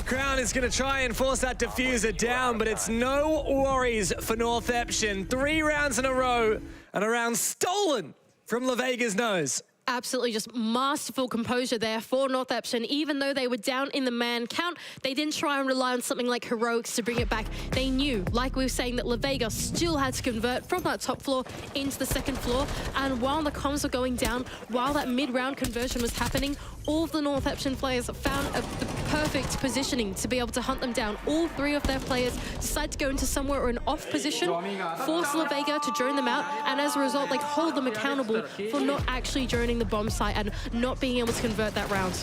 Crown is going to try and force that diffuser down, but it's no worries for Northeption. 3 rounds in a row, and a round stolen from Lavega's nose. Absolutely just masterful composure there for Northeption. Even though they were down in the man count, they didn't try and rely on something like heroics to bring it back. They knew, like we were saying, that Lavega still had to convert from that top floor into the second floor. And while the comms were going down, while that mid-round conversion was happening, all of the Northeption players found the perfect positioning to be able to hunt them down. All 3 of their players decide to go into somewhere or an off position, force Lavega to drone them out, and as a result, like, hold them accountable for not actually droning the bomb site and not being able to convert that round.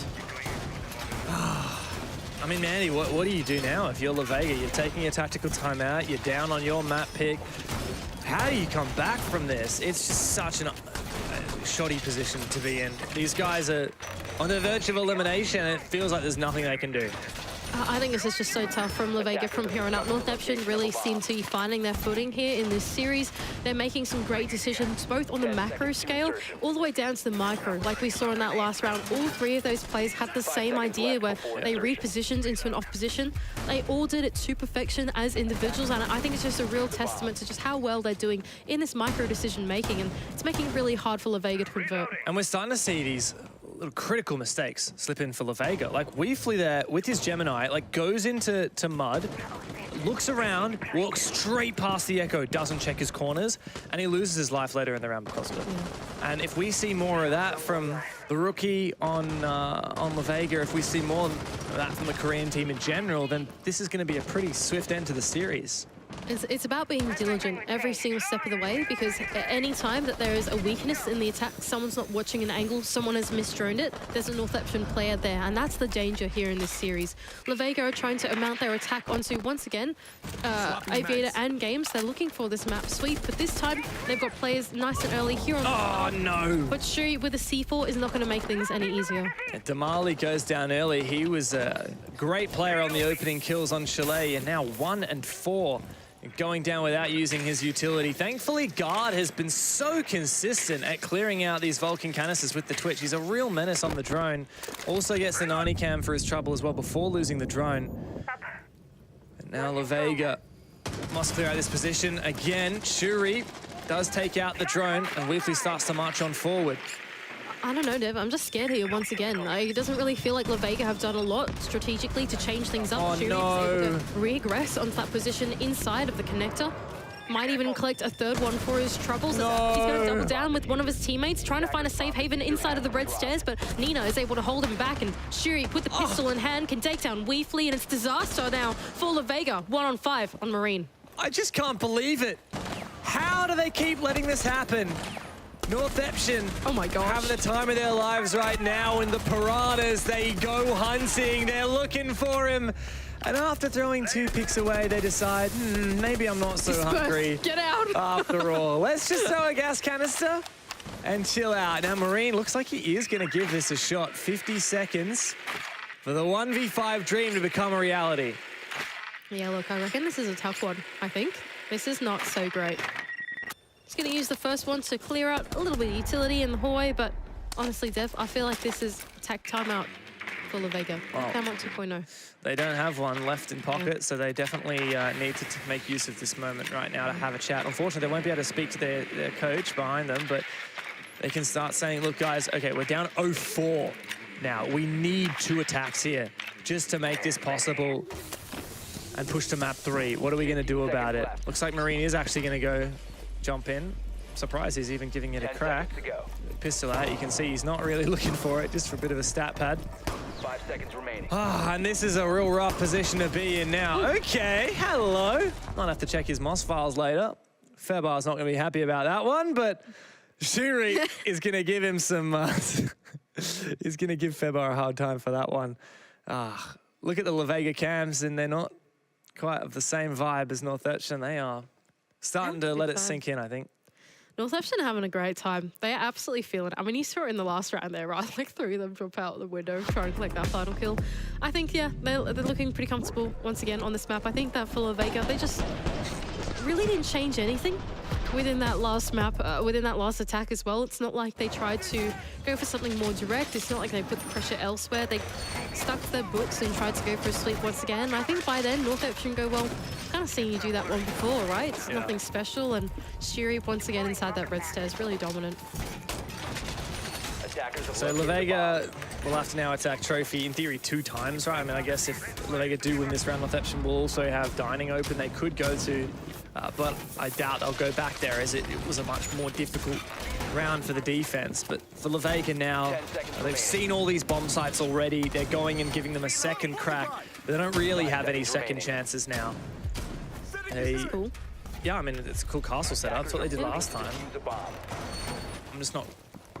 I mean, Mandy, what do you do now if you're Lavega? You're taking a tactical timeout, you're down on your map pick. How do you come back from this? It's just such a shoddy position to be in. These guys are on the verge of elimination, and it feels like there's nothing they can do. I think this is just so tough from Lavega from here on out. Northeption really seem to be finding their footing here in this series. They're making some great decisions, both on the macro scale, all the way down to the micro. Like we saw in that last round, all three of those players had the same idea where they repositioned into an off position. They all did it to perfection as individuals, and I think it's just a real testament to just how well they're doing in this micro decision making, and it's making it really hard for Lavega to convert. And we're starting to see these little critical mistakes slip in for Lavega. Like Weefly there with his Gemini, like goes into mud, looks around, walks straight past the Echo, doesn't check his corners, and he loses his life later in the round because of it. Yeah. And if we see more of that from the rookie on Lavega, if we see more of that from the Korean team in general, then this is going to be a pretty swift end to the series. It's about being diligent every single step of the way, because at any time that there is a weakness in the attack, someone's not watching an angle, someone has misdroned it, there's a Northeption player there, and that's the danger here in this series. Lavega are trying to mount their attack onto, once again, Aviator and Games. They're looking for this map sweep, but this time they've got players nice and early here on the Oh, no! But Shuri with a C4 is not going to make things any easier. And Damali goes down early. He was a great player on the opening kills on Chalet, and now 1 and 4. Going down without using his utility. Thankfully, Guard has been so consistent at clearing out these Vulcan canisters with the Twitch. He's a real menace on the drone. Also gets the 90 cam for his trouble as well before losing the drone. And now Lavega must clear out this position again. Shuri does take out the drone, and Weefly starts to march on forward. I don't know, Dev. I'm just scared here once again. It doesn't really feel like Lavega have done a lot strategically to change things up. Oh, Shuri no. is able to regress onto that position inside of the connector. Might even collect a third one for his troubles. No. He's going to double down with one of his teammates, trying to find a safe haven inside of the red stairs, but Nina is able to hold him back, and Shuri, with the pistol in hand, can take down Weefly, and it's disaster now for Lavega. 1 on 5 on Marine. I just can't believe it. How do they keep letting this happen? Northeption, oh my gosh, having the time of their lives right now, and the Piranhas, they go hunting, they're looking for him. And after throwing 2 picks away, they decide, maybe I'm not so hungry. Get out. After all, let's just throw a gas canister and chill out. Now, Marine looks like he is going to give this a shot. 50 seconds for the 1v5 dream to become a reality. Yeah, look, I reckon this is a tough one, I think. This is not so great. He's going to use the first one to clear out a little bit of utility in the hallway, but honestly, Dev, I feel like this is attack timeout for Lavega. Timeout 2.0. They don't have one left in pocket, so they definitely need to make use of this moment right now to have a chat. Unfortunately, they won't be able to speak to their coach behind them, but they can start saying, look, guys, okay, we're down 0-4 now. We need 2 attacks here just to make this possible and push to map 3. What are we going to do about it? Looks like Marine is actually going to go jump in. Surprised he's even giving it a crack. Pistol out, you can see he's not really looking for it, just for a bit of a stat pad. 5 seconds remaining. And this is a real rough position to be in now. Okay, hello. Might have to check his MOS files later. Febar's not going to be happy about that one, but Shuri is going to give him some... he's going to give Febar a hard time for that one. Look at the Lavega cams, and they're not quite of the same vibe as Northeption. They are starting to let it sink in, I think. Northeption having a great time. They are absolutely feeling it. I mean, you saw it in the last round there, right? Like 3 of them drop out the window trying to collect that final kill. I think, yeah, they're looking pretty comfortable once again on this map. I think that for Lavega, they just really didn't change anything within that last map, within that last attack as well. It's not like they tried to go for something more direct. It's not like they put the pressure elsewhere. They stuck to their books and tried to go for a sweep once again. And I think by then, Northeption go, well, kind of seen you do that one before, right? It's nothing special. And Shuri, once again, inside that red stairs, really dominant. So Lavega will have to now attack Trophy, in theory, 2 times, right? I mean, I guess if Lavega do win this round, Northeption will also have Dining open. They could go to, but I doubt they'll go back there, as it was a much more difficult round for the defense. But for Lavega now, they've seen all these bomb sites already. They're going and giving them a second crack, but they don't really have any second chances now. Cool. Yeah, I mean, it's a cool castle setup. That's what they did last time. I'm just not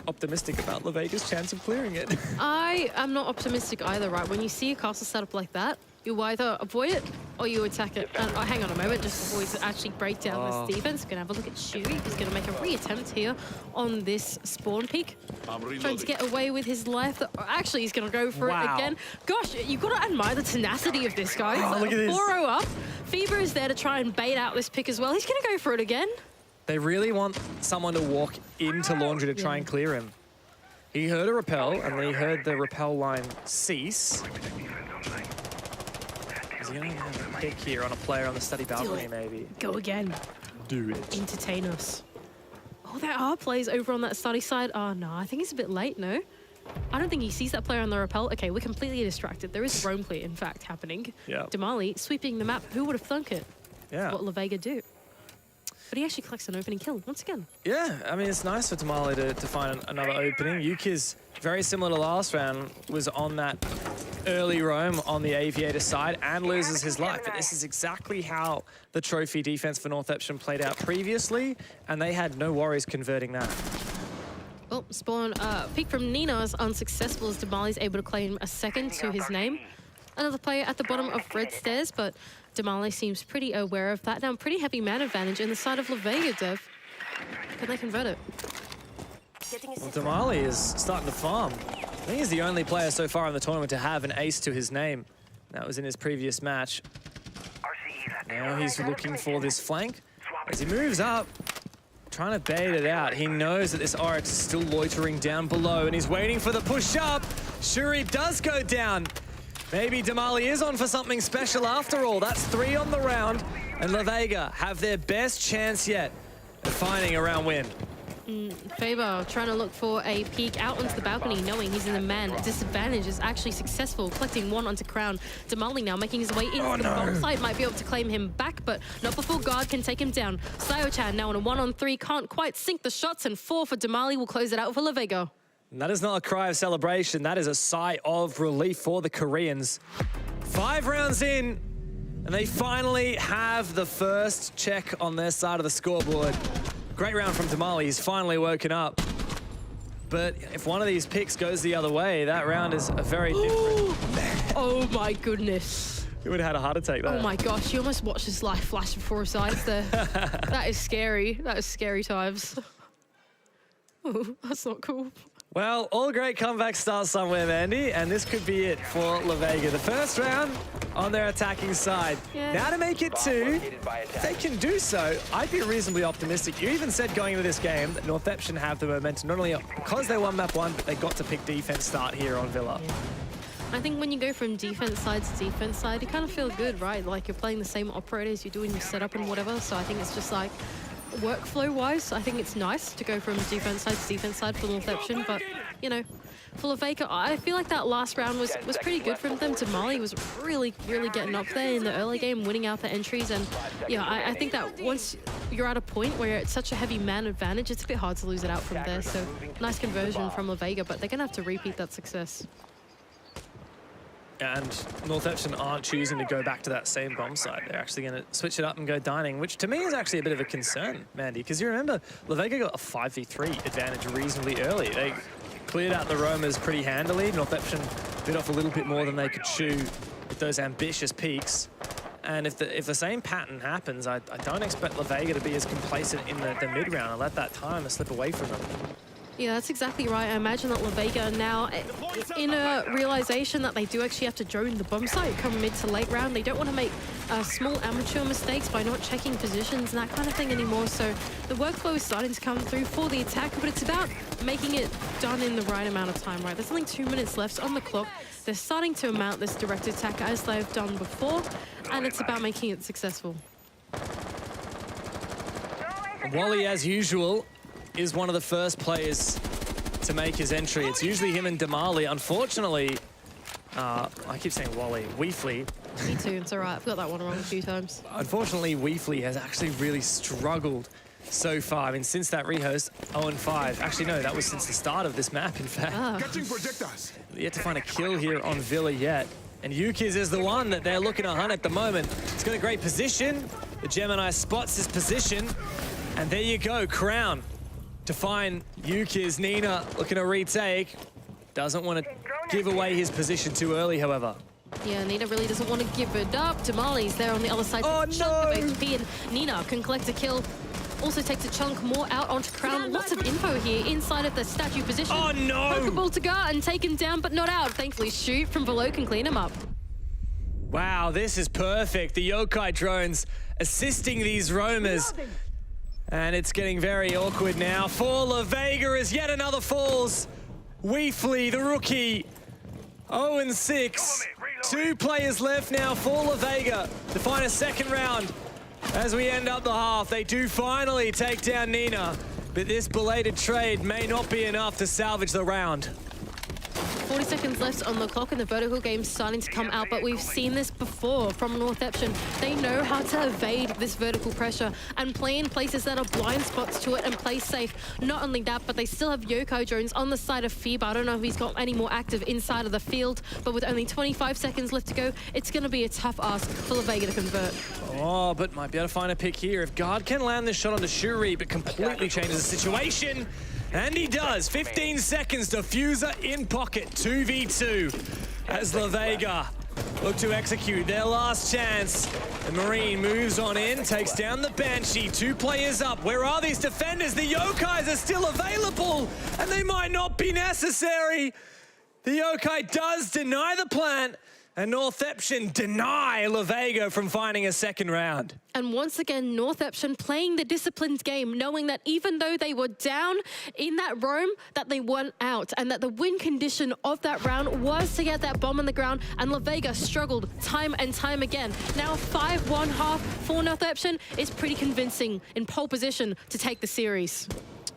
optimistic about Lavega's chance of clearing it. I am not optimistic either, right? When you see a castle setup like that, You either avoid it or you attack it. And hang on a moment, just before we actually break down this defense, we're gonna have a look at Shuri. He's gonna make a reattempt here on this spawn peak. Trying to get away with his life. Actually, he's gonna go for it again. Gosh, you've got to admire the tenacity of this guy. Oh, look at this. 4-0 up. Fever is there to try and bait out this pick as well. He's gonna go for it again. They really want someone to walk into Laundry to try and clear him. He heard a rappel, and then he heard the rappel line cease. Is he going to have a pick here on a player on the study balcony, maybe? Go again. Do it. Entertain us. Oh, there are players over on that study side. Oh, no, I think it's a bit late, no? I don't think he sees that player on the rappel. Okay, we're completely distracted. There is roam clear, in fact, happening. Yeah. Damali sweeping the map. Who would have thunk it? Yeah. What Lavega do? But he actually collects an opening kill once again. Yeah, I mean, it's nice for Tamale to find another opening. Yuki's very similar to last round, was on that early roam on the Aviator side and loses his life. But this is exactly how the trophy defense for Northeption played out previously, and they had no worries converting that. Well, spawn peek from Nina is unsuccessful as Damali's able to claim a second to his name. Another player at the bottom of red stairs, but Damali seems pretty aware of that. Now, pretty heavy man advantage in the side of Lavega, Dev. Can they convert it? Well, Damali is starting to farm. I think he's the only player so far in the tournament to have an ace to his name. That was in his previous match. Now he's looking for this flank. As he moves up, trying to bait it out. He knows that this Oryx is still loitering down below, and he's waiting for the push up. Shuri does go down. Maybe Damali is on for something special after all. That's 3 on the round, and Lavega have their best chance yet of finding a round win. Faber trying to look for a peek out onto the balcony, knowing he's in the man disadvantage, is actually successful, collecting one onto Crown. Damali now making his way into the bomb site, might be able to claim him back, but not before Guard can take him down. Sayo-chan now on a 1-on-3, can't quite sink the shots, and 4 for Damali will close it out for Lavega. And that is not a cry of celebration. That is a sigh of relief for the Koreans. 5 rounds in, and they finally have the first check on their side of the scoreboard. Great round from Damali. He's finally woken up. But if one of these picks goes the other way, that round is a very different... Oh my goodness. He would have had a heart attack there. Oh my gosh, you almost watched his life flash before his eyes there. That is scary. That is scary times. Oh, that's not cool. Well, all great comebacks start somewhere, Mandy, and this could be it for Lavega. The first round on their attacking side. Yeah. Now to make it 2, if they can do so, I'd be reasonably optimistic. You even said going into this game that Northeption have the momentum, not only because they won map 1, but they got to pick defense start here on Villa. Yeah. I think when you go from defense side to defense side, you kind of feel good, right? Like you're playing the same operators, you're doing your setup and whatever, so I think it's just like, workflow-wise, I think it's nice to go from defense side to defense side for Northeption, but, you know, for Lavega, I feel like that last round was pretty good from them. Damali was really getting up there in the early game, winning out the entries, and, yeah, I think that once you're at a point where it's such a heavy man advantage, it's a bit hard to lose it out from there, so nice conversion from Lavega, but they're going to have to repeat that success. And Northeption aren't choosing to go back to that same bomb site. They're actually going to switch it up and go dining, which to me is actually a bit of a concern, Mandy, because you remember Lavega got a 5v3 advantage reasonably early. They cleared out the roamers pretty handily. Northeption bit off a little bit more than they could chew with those ambitious peaks. And if the same pattern happens, I don't expect Lavega to be as complacent in the mid-round and let that time slip away from them. Yeah, that's exactly right. I imagine that Lavega now, in a realization that they do actually have to drone the bomb site come mid to late round, they don't want to make small amateur mistakes by not checking positions and that kind of thing anymore. So the workflow is starting to come through for the attacker, but it's about making it done in the right amount of time, right? There's only 2 minutes left on the clock. They're starting to mount this direct attack as they've done before, and it's about making it successful. Wally, as usual, is one of the first players to make his entry. It's usually him and Damali. Unfortunately, I keep saying Wally, Weefly. Me too, it's all right. I've got that one wrong a few times. Unfortunately, Weefly has actually really struggled so far. I mean, since that rehost, 0-5. Actually, no, that was since the start of this map, in fact. Yet to find a kill here on Villa yet. And Yukiz is the one that they're looking to hunt at the moment. It's got a great position. The Gemini spots his position. And there you go, Crown. To find Yukiz. Nina looking to retake. Doesn't want to give away his position too early, however. Yeah, Nina really doesn't want to give it up. Damali's there on the other side. Oh, Chunk of no. HP, and Nina can collect a kill. Also takes a chunk more out onto Crown. Lots of info here inside of the statue position. Oh, no. Pokeball to Gar and taken down, but not out. Thankfully, Shoot from below can clean him up. Wow, this is perfect. The Yokai drones assisting these roamers. And it's getting very awkward now for Lavega as yet another falls. Weefly, the rookie, 0-6. 2 players left now for Lavega to find a second round. As we end up the half, they do finally take down Nina, but this belated trade may not be enough to salvage the round. 40 seconds left on the clock and the vertical game's starting to come out, but we've seen this before from Northeption. They know how to evade this vertical pressure and play in places that are blind spots to it and play safe. Not only that, but they still have Yokai drones on the side of FIBA. I don't know if he's got any more active inside of the field, but with only 25 seconds left to go, it's going to be a tough ask for Lavega to convert. Oh, but might be able to find a pick here. If Guard can land this shot onto Shuri, but completely changes the situation. And he does. 15 seconds, diffuser in pocket, 2v2. As Lavega look to execute their last chance. The Marine moves on in, takes down the Banshee. 2 players up. Where are these defenders? The Yokais are still available, and they might not be necessary. The Yokai does deny the plant, and Northeption deny Lavega from finding a second round. And once again, Northeption playing the disciplined game, knowing that even though they were down in that roam, that they weren't out, and that the win condition of that round was to get that bomb on the ground, and Lavega struggled time and time again. Now 5-1 half for Northeption is pretty convincing in pole position to take the series.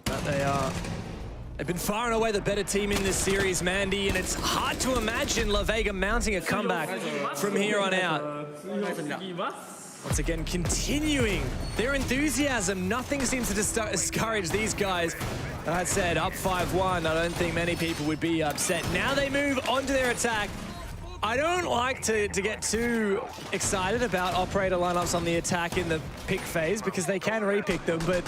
But they've been far and away the better team in this series, Mandy, and it's hard to imagine Lavega mounting a comeback from here on out. Once again, continuing their enthusiasm. Nothing seems to discourage these guys. That said, up 5-1, I don't think many people would be upset. Now they move on to their attack. I don't like to get too excited about operator lineups on the attack in the pick phase because they can repick them, but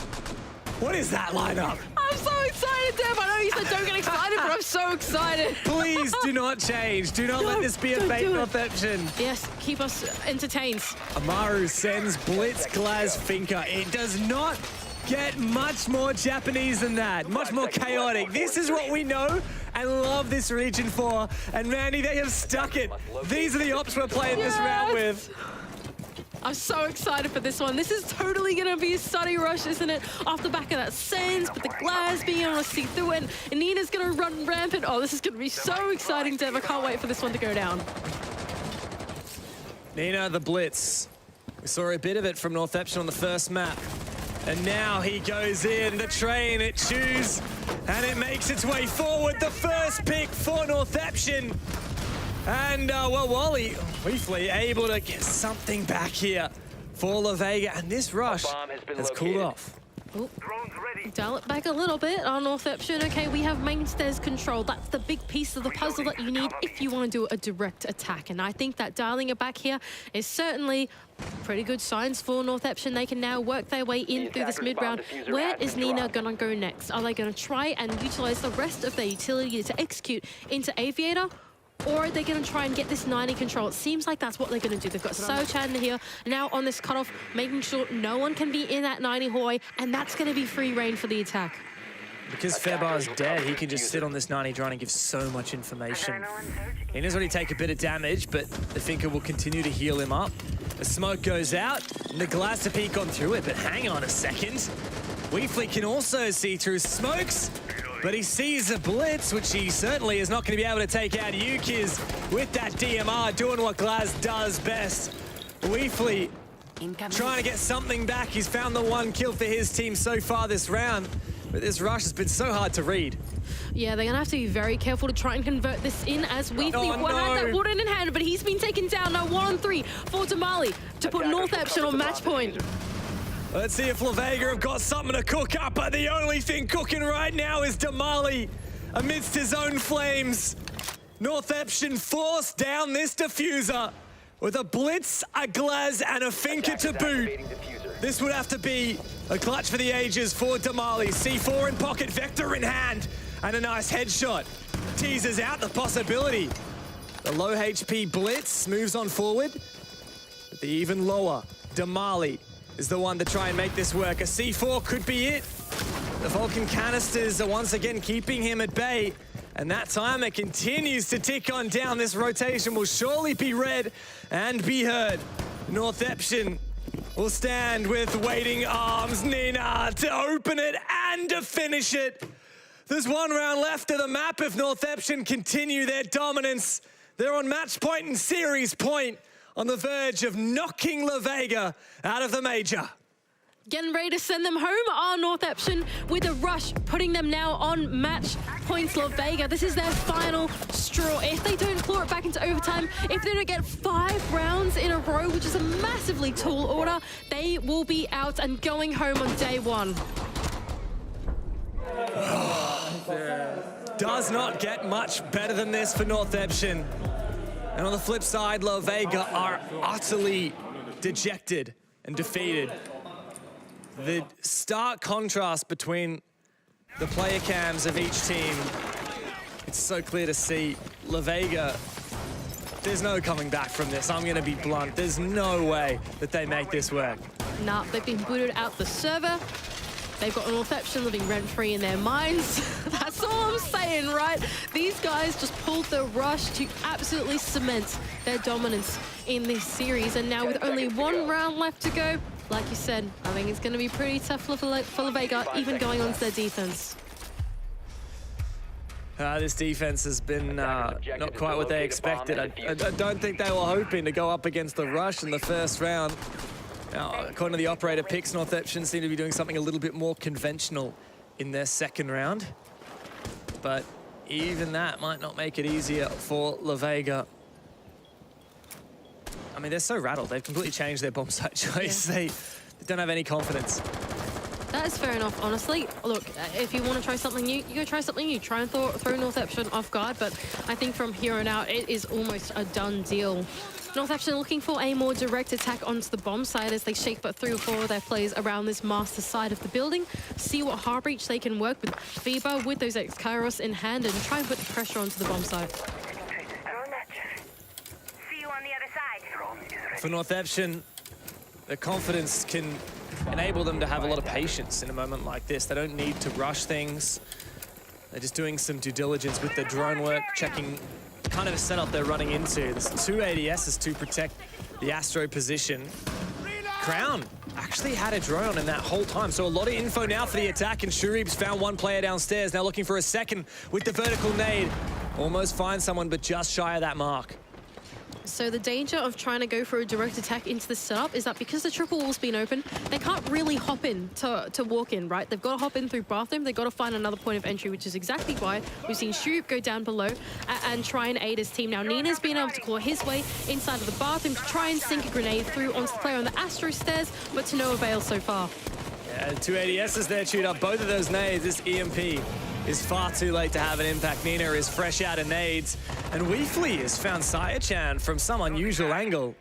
what is that lineup? I'm so excited, Dev. I know you said don't get excited, but I'm so excited. Please do not change. Do not let this be a fake Northeption. Yes, keep us entertained. Amaru sends Blitz, Glaz, Finka. It does not get much more Japanese than that. Much more chaotic. This is what we know and love this region for. And Mandy, they have stuck it. These are the ops we're playing this round with. I'm so excited for this one. This is totally going to be a study rush, isn't it? Off the back of that sense, but the glass being able to see through it, and Nina's going to run rampant. Oh, this is going to be so exciting, Dev. I can't wait for this one to go down. Nina, the Blitz. We saw a bit of it from Northeption on the first map. And now he goes in, the train, it chews, and it makes its way forward. The first pick for Northeption. And, well, Wally, briefly able to get something back here for Lavega. And this rush has cooled off. Oh, dial it back a little bit on Northeption. Okay, we have mainstairs control. That's the big piece of the puzzle that you need if you want to do a direct attack. And I think that dialing it back here is certainly pretty good signs for Northeption. They can now work their way in through this mid-round. Where is Nina going to go next? Are they going to try and utilize the rest of their utility to execute into Aviator? Or are they going to try and get this 90 control? It seems like that's what they're going to do. They've got Sochan here now on this cutoff, making sure no one can be in that 90 Hoi, and that's going to be free reign for the attack. Because Fairbar's dead, he can just sit on this 90 drone and give so much information. He doesn't really take a bit of damage, but the Finker will continue to heal him up. The smoke goes out, and the glass to peek on through it, but hang on a second. Weefly can also see through smokes, but he sees a Blitz, which he certainly is not going to be able to take out Yukiz with that DMR, doing what Glaz does best. Weefly trying to get something back. He's found the 1 kill for his team so far this round, but this rush has been so hard to read. Yeah, they're going to have to be very careful to try and convert this in as Weefly had that wooden in hand, but he's been taken down now 1-on-3 for Damali to put Northeption on match point. Let's see if Lavega have got something to cook up, but the only thing cooking right now is Damali amidst his own flames. Northeption forced down this diffuser with a Blitz, a Glaz, and a Finker to boot. This would have to be a clutch for the ages for Damali. C4 in pocket, Vector in hand, and a nice headshot. Teases out the possibility The low HP Blitz moves on forward. But the even lower Damali is the one to try and make this work. A C4 could be it. The Vulcan canisters are once again keeping him at bay. And that timer continues to tick on down. This rotation will surely be read and be heard. Northeption will stand with waiting arms. Nina to open it and to finish it. There's one round left of the map. If Northeption continue their dominance, they're on match point and series point, on the verge of knocking Lavega out of the major. Getting ready to send them home are Northeption with a rush, putting them now on match points. Lavega, this is their final straw. If they don't claw it back into overtime, if they don't get 5 rounds in a row, which is a massively tall order, they will be out and going home on day 1. Does not get much better than this for Northeption. And on the flip side, Lavega are utterly dejected and defeated. The stark contrast between the player cams of each team, it's so clear to see. Lavega, there's no coming back from this. I'm going to be blunt. There's no way that they make this work. Nah, they've been booted out the server. They've got Northeption living rent-free in their minds. That's all I'm saying, right? These guys just pulled the rush to absolutely cement their dominance in this series. And now with only 1 round left to go, like you said, I think it's going to be pretty tough for Lavega, even going onto their defense. This defense has been not quite what they expected. I don't think they were hoping to go up against the rush in the first round. Now, according to the operator picks, Northeption seem to be doing something a little bit more conventional in their second round. But even that might not make it easier for Lavega. I mean, they're so rattled. They've completely changed their bomb site choice. Yeah. They don't have any confidence. That is fair enough, honestly. Look, if you want to try something new, you go try something new. Try and throw Northeption off guard, but I think from here on out, it is almost a done deal. Northeption looking for a more direct attack onto the bomb side as they shake but 3 or 4 of their players around this master side of the building. See what hard breach they can work with FIBA with those X-Kairos in hand and try and put the pressure onto the bomb side. See you on the other side. For Northeption, the confidence can enable them to have a lot of patience in a moment like this. They don't need to rush things. They're just doing some due diligence with their drone work, checking kind of a setup they're running into. There's 2 ADSs to protect the Astro position. Crown actually had a drone on him that whole time, so a lot of info now for the attack, and Shurib's found 1 player downstairs, now looking for a second with the vertical nade. Almost finds someone, but just shy of that mark. So the danger of trying to go for a direct attack into the setup is that because the triple wall's been open, they can't really hop in to walk in, right? They've got to hop in through bathroom. They've got to find another point of entry, which is exactly why we've seen Shurib go down below and try and aid his team. Now, Nina's been able to claw his way inside of the bathroom to try and sink a grenade through onto the player on the Astro stairs, but to no avail so far. Yeah, 2 ADSs there chewed up. Both of those nades. This EMP is far too late to have an impact. Nina is fresh out of nades. And Weefly has found Sayachan from some unusual angle.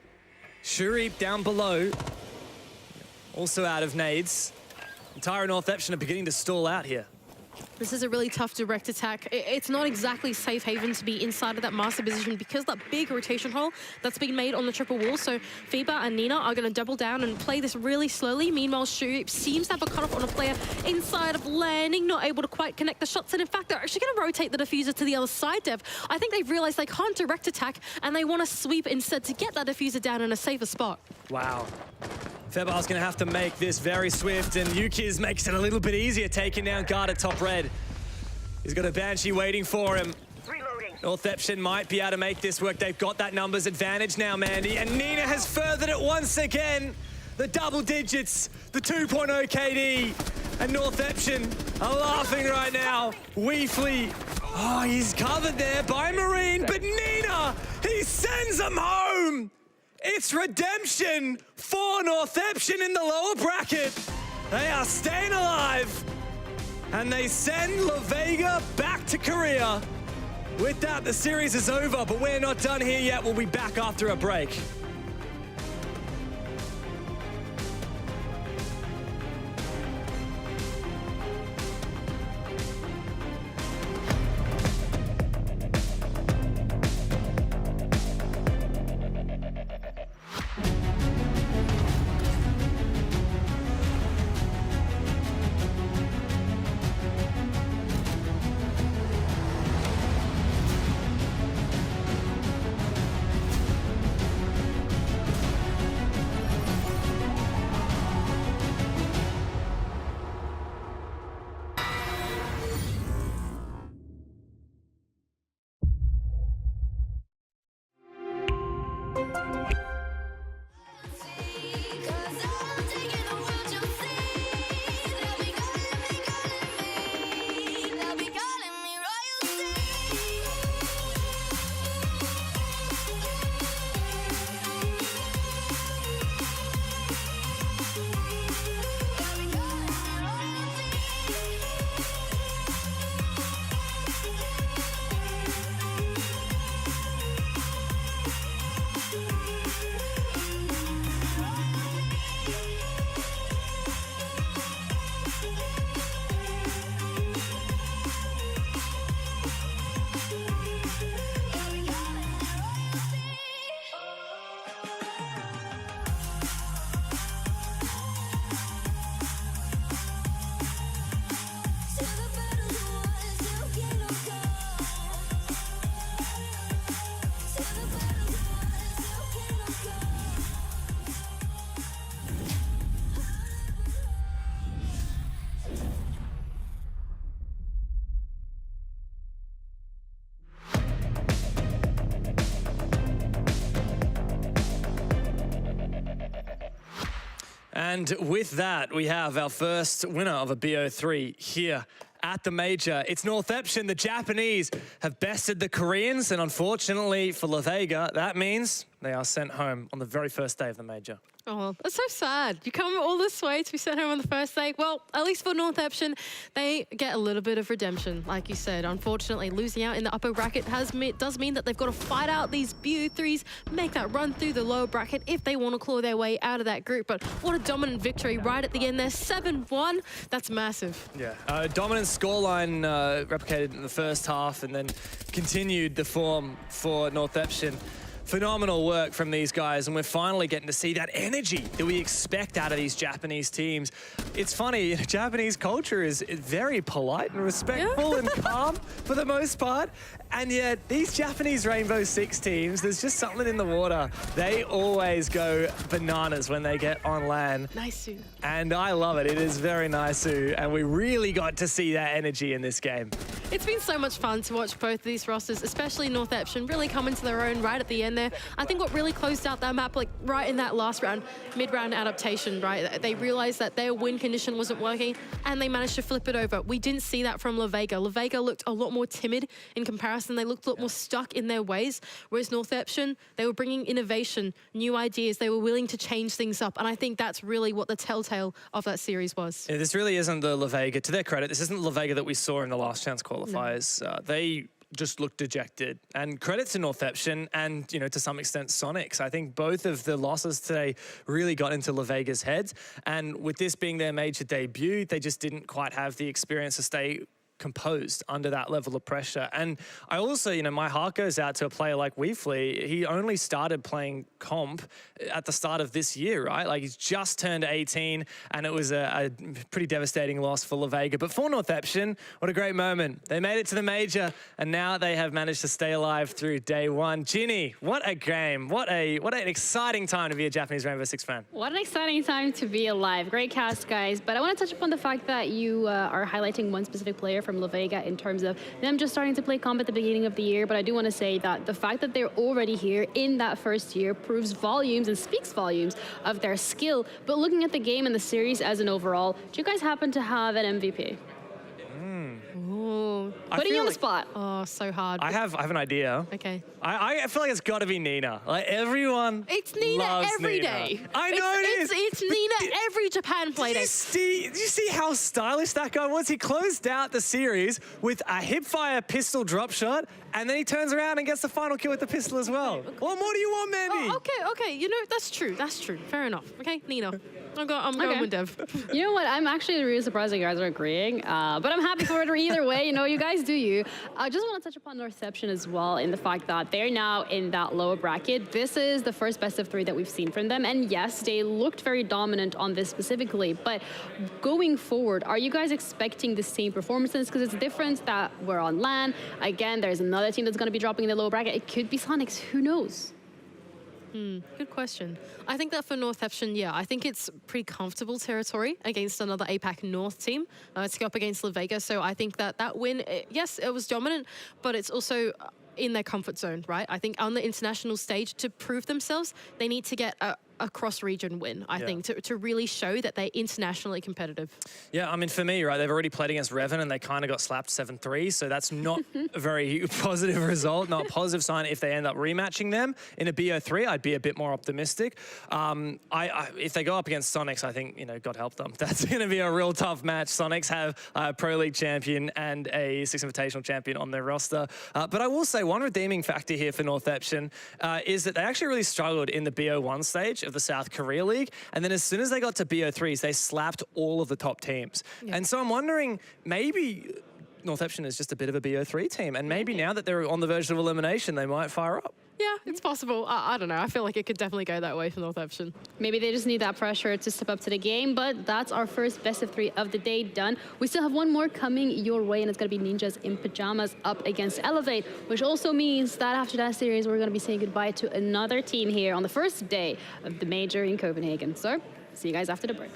Shurib down below, also out of nades. Entire Northeption are beginning to stall out here. This is a really tough direct attack. It's not exactly safe haven to be inside of that master position because that big rotation hole that's been made on the triple wall. So FIBA and Nina are going to double down and play this really slowly. Meanwhile, Shurib seems to have a cutoff on a player inside of landing, not able to quite connect the shots. And in fact, they're actually going to rotate the diffuser to the other side, Dev. I think they've realized they can't direct attack and they want to sweep instead to get that diffuser down in a safer spot. Wow. Febar's going to have to make this very swift, and Yukiz makes it a little bit easier, taking down guard at top red. He's got a Banshee waiting for him. Reloading. Northeption might be able to make this work. They've got that numbers advantage now, Mandy, and Nina has furthered it once again. The double digits, the 2.0 KD, and Northeption are laughing right now. Weefly, oh, he's covered there by Marine, but Nina, he sends them home. It's redemption for Northeption in the lower bracket. They are staying alive, and they send Lavega back to Korea. With that, the series is over, but we're not done here yet. We'll be back after a break. And with that, we have our first winner of a BO3 here at the major. It's Northeption. The Japanese have bested the Koreans, and unfortunately for Lavega, that means they are sent home on the very first day of the major. Oh, that's so sad. You come all this way to be sent home on the first day. Well, at least for Northeption, they get a little bit of redemption, like you said. Unfortunately, losing out in the upper bracket does mean that they've got to fight out these BO3s, make that run through the lower bracket if they want to claw their way out of that group. But what a dominant victory right at the end there. 7-1. That's massive. Yeah, dominant scoreline replicated in the first half and then continued the form for Northeption. Phenomenal work from these guys, and we're finally getting to see that energy that we expect out of these Japanese teams. It's funny, Japanese culture is very polite and respectful and calm for the most part, and yet these Japanese Rainbow Six teams, there's just something in the water. They always go bananas when they get on land. Nice. And I love it. It is very nice, and we really got to see that energy in this game. It's been so much fun to watch both of these rosters, especially Northeption, really come into their own right at the end there. I think what really closed out that map, like right in that last round, mid-round adaptation, right? They realized that their win condition wasn't working and they managed to flip it over. We didn't see that from Lavega. Lavega looked a lot more timid in comparison. They looked a lot more stuck in their ways, whereas Northeption, they were bringing innovation, new ideas. They were willing to change things up. And I think that's really what the telltale of that series was. Yeah, this really isn't the Lavega, to their credit, this isn't the Lavega that we saw in the last chance qualifiers. No. They just looked dejected. And credit to Northeption and, you know, to some extent Sonics. I think both of the losses today really got into Lavega's heads. And with this being their major debut, they just didn't quite have the experience to stay composed under that level of pressure. And I also, you know, my heart goes out to a player like Weefley. He only started playing comp at the start of this year, right? Like he's just turned 18 and it was a pretty devastating loss for Lavega. But for Northeption, what a great moment. They made it to the major and now they have managed to stay alive through day one. Ginny, what a game. What an exciting time to be a Japanese Rainbow Six fan. What an exciting time to be alive. Great cast, guys. But I want to touch upon the fact that you are highlighting one specific player from Lavega in terms of them just starting to play comp at the beginning of the year. But I do want to say that the fact that they're already here in that first year proves volumes and speaks volumes of their skill. But looking at the game and the series as an overall, do you guys happen to have an MVP? Ooh. Putting you on the spot. Oh, so hard. I have an idea. Okay. I feel like it's got to be Nina. Like everyone It's Nina loves every Nina. day. I know it is. It's Nina every Japan play day. Did you see how stylish that guy was? He closed out the series with a hipfire pistol drop shot, and then he turns around and gets the final kill with the pistol as well. What more do you want, Mandy? Oh, okay. You know, that's true. Fair enough. Okay, Nina. I'm going with Dev. You know what? I'm actually really surprised that you guys are agreeing, but I'm happy for it either way. You know, you guys do you. I just want to touch upon Northeption as well in the fact that they're now in that lower bracket. This is the first best of 3 that we've seen from them. And yes, they looked very dominant on this specifically. But going forward, are you guys expecting the same performances? Because it's different that we're on LAN. Again, there's another team that's going to be dropping in the lower bracket. It could be Sonics. Who knows? Good question. I think that for Northeption, yeah, I think it's pretty comfortable territory against another APAC North team to go up against Lavega. So I think that win, yes, it was dominant, but it's also in their comfort zone, right? I think on the international stage, to prove themselves, they need to get a cross-region win, I think, to really show that they're internationally competitive. Yeah, I mean, for me, right, they've already played against Revan and they kind of got slapped 7-3, so that's not a very positive result, not a positive sign. If they end up rematching them in a BO3, I'd be a bit more optimistic. If they go up against Sonics, I think, you know, God help them. That's going to be a real tough match. Sonics have a Pro League champion and a Six Invitational champion on their roster. But I will say one redeeming factor here for Northeption is that they actually really struggled in the BO1 stage of the South Korea League, and then as soon as they got to BO3s, they slapped all of the top teams. Yeah. And so I'm wondering, maybe Northeption is just a bit of a BO3 team, and maybe now that they're on the verge of elimination, they might fire up. Yeah, it's possible. I don't know. I feel like it could definitely go that way for Northeption. Maybe they just need that pressure to step up to the game, but that's our first best of 3 of the day done. We still have one more coming your way, and it's going to be Ninjas in Pajamas up against Elevate, which also means that after that series, we're going to be saying goodbye to another team here on the first day of the major in Copenhagen. So, see you guys after the break.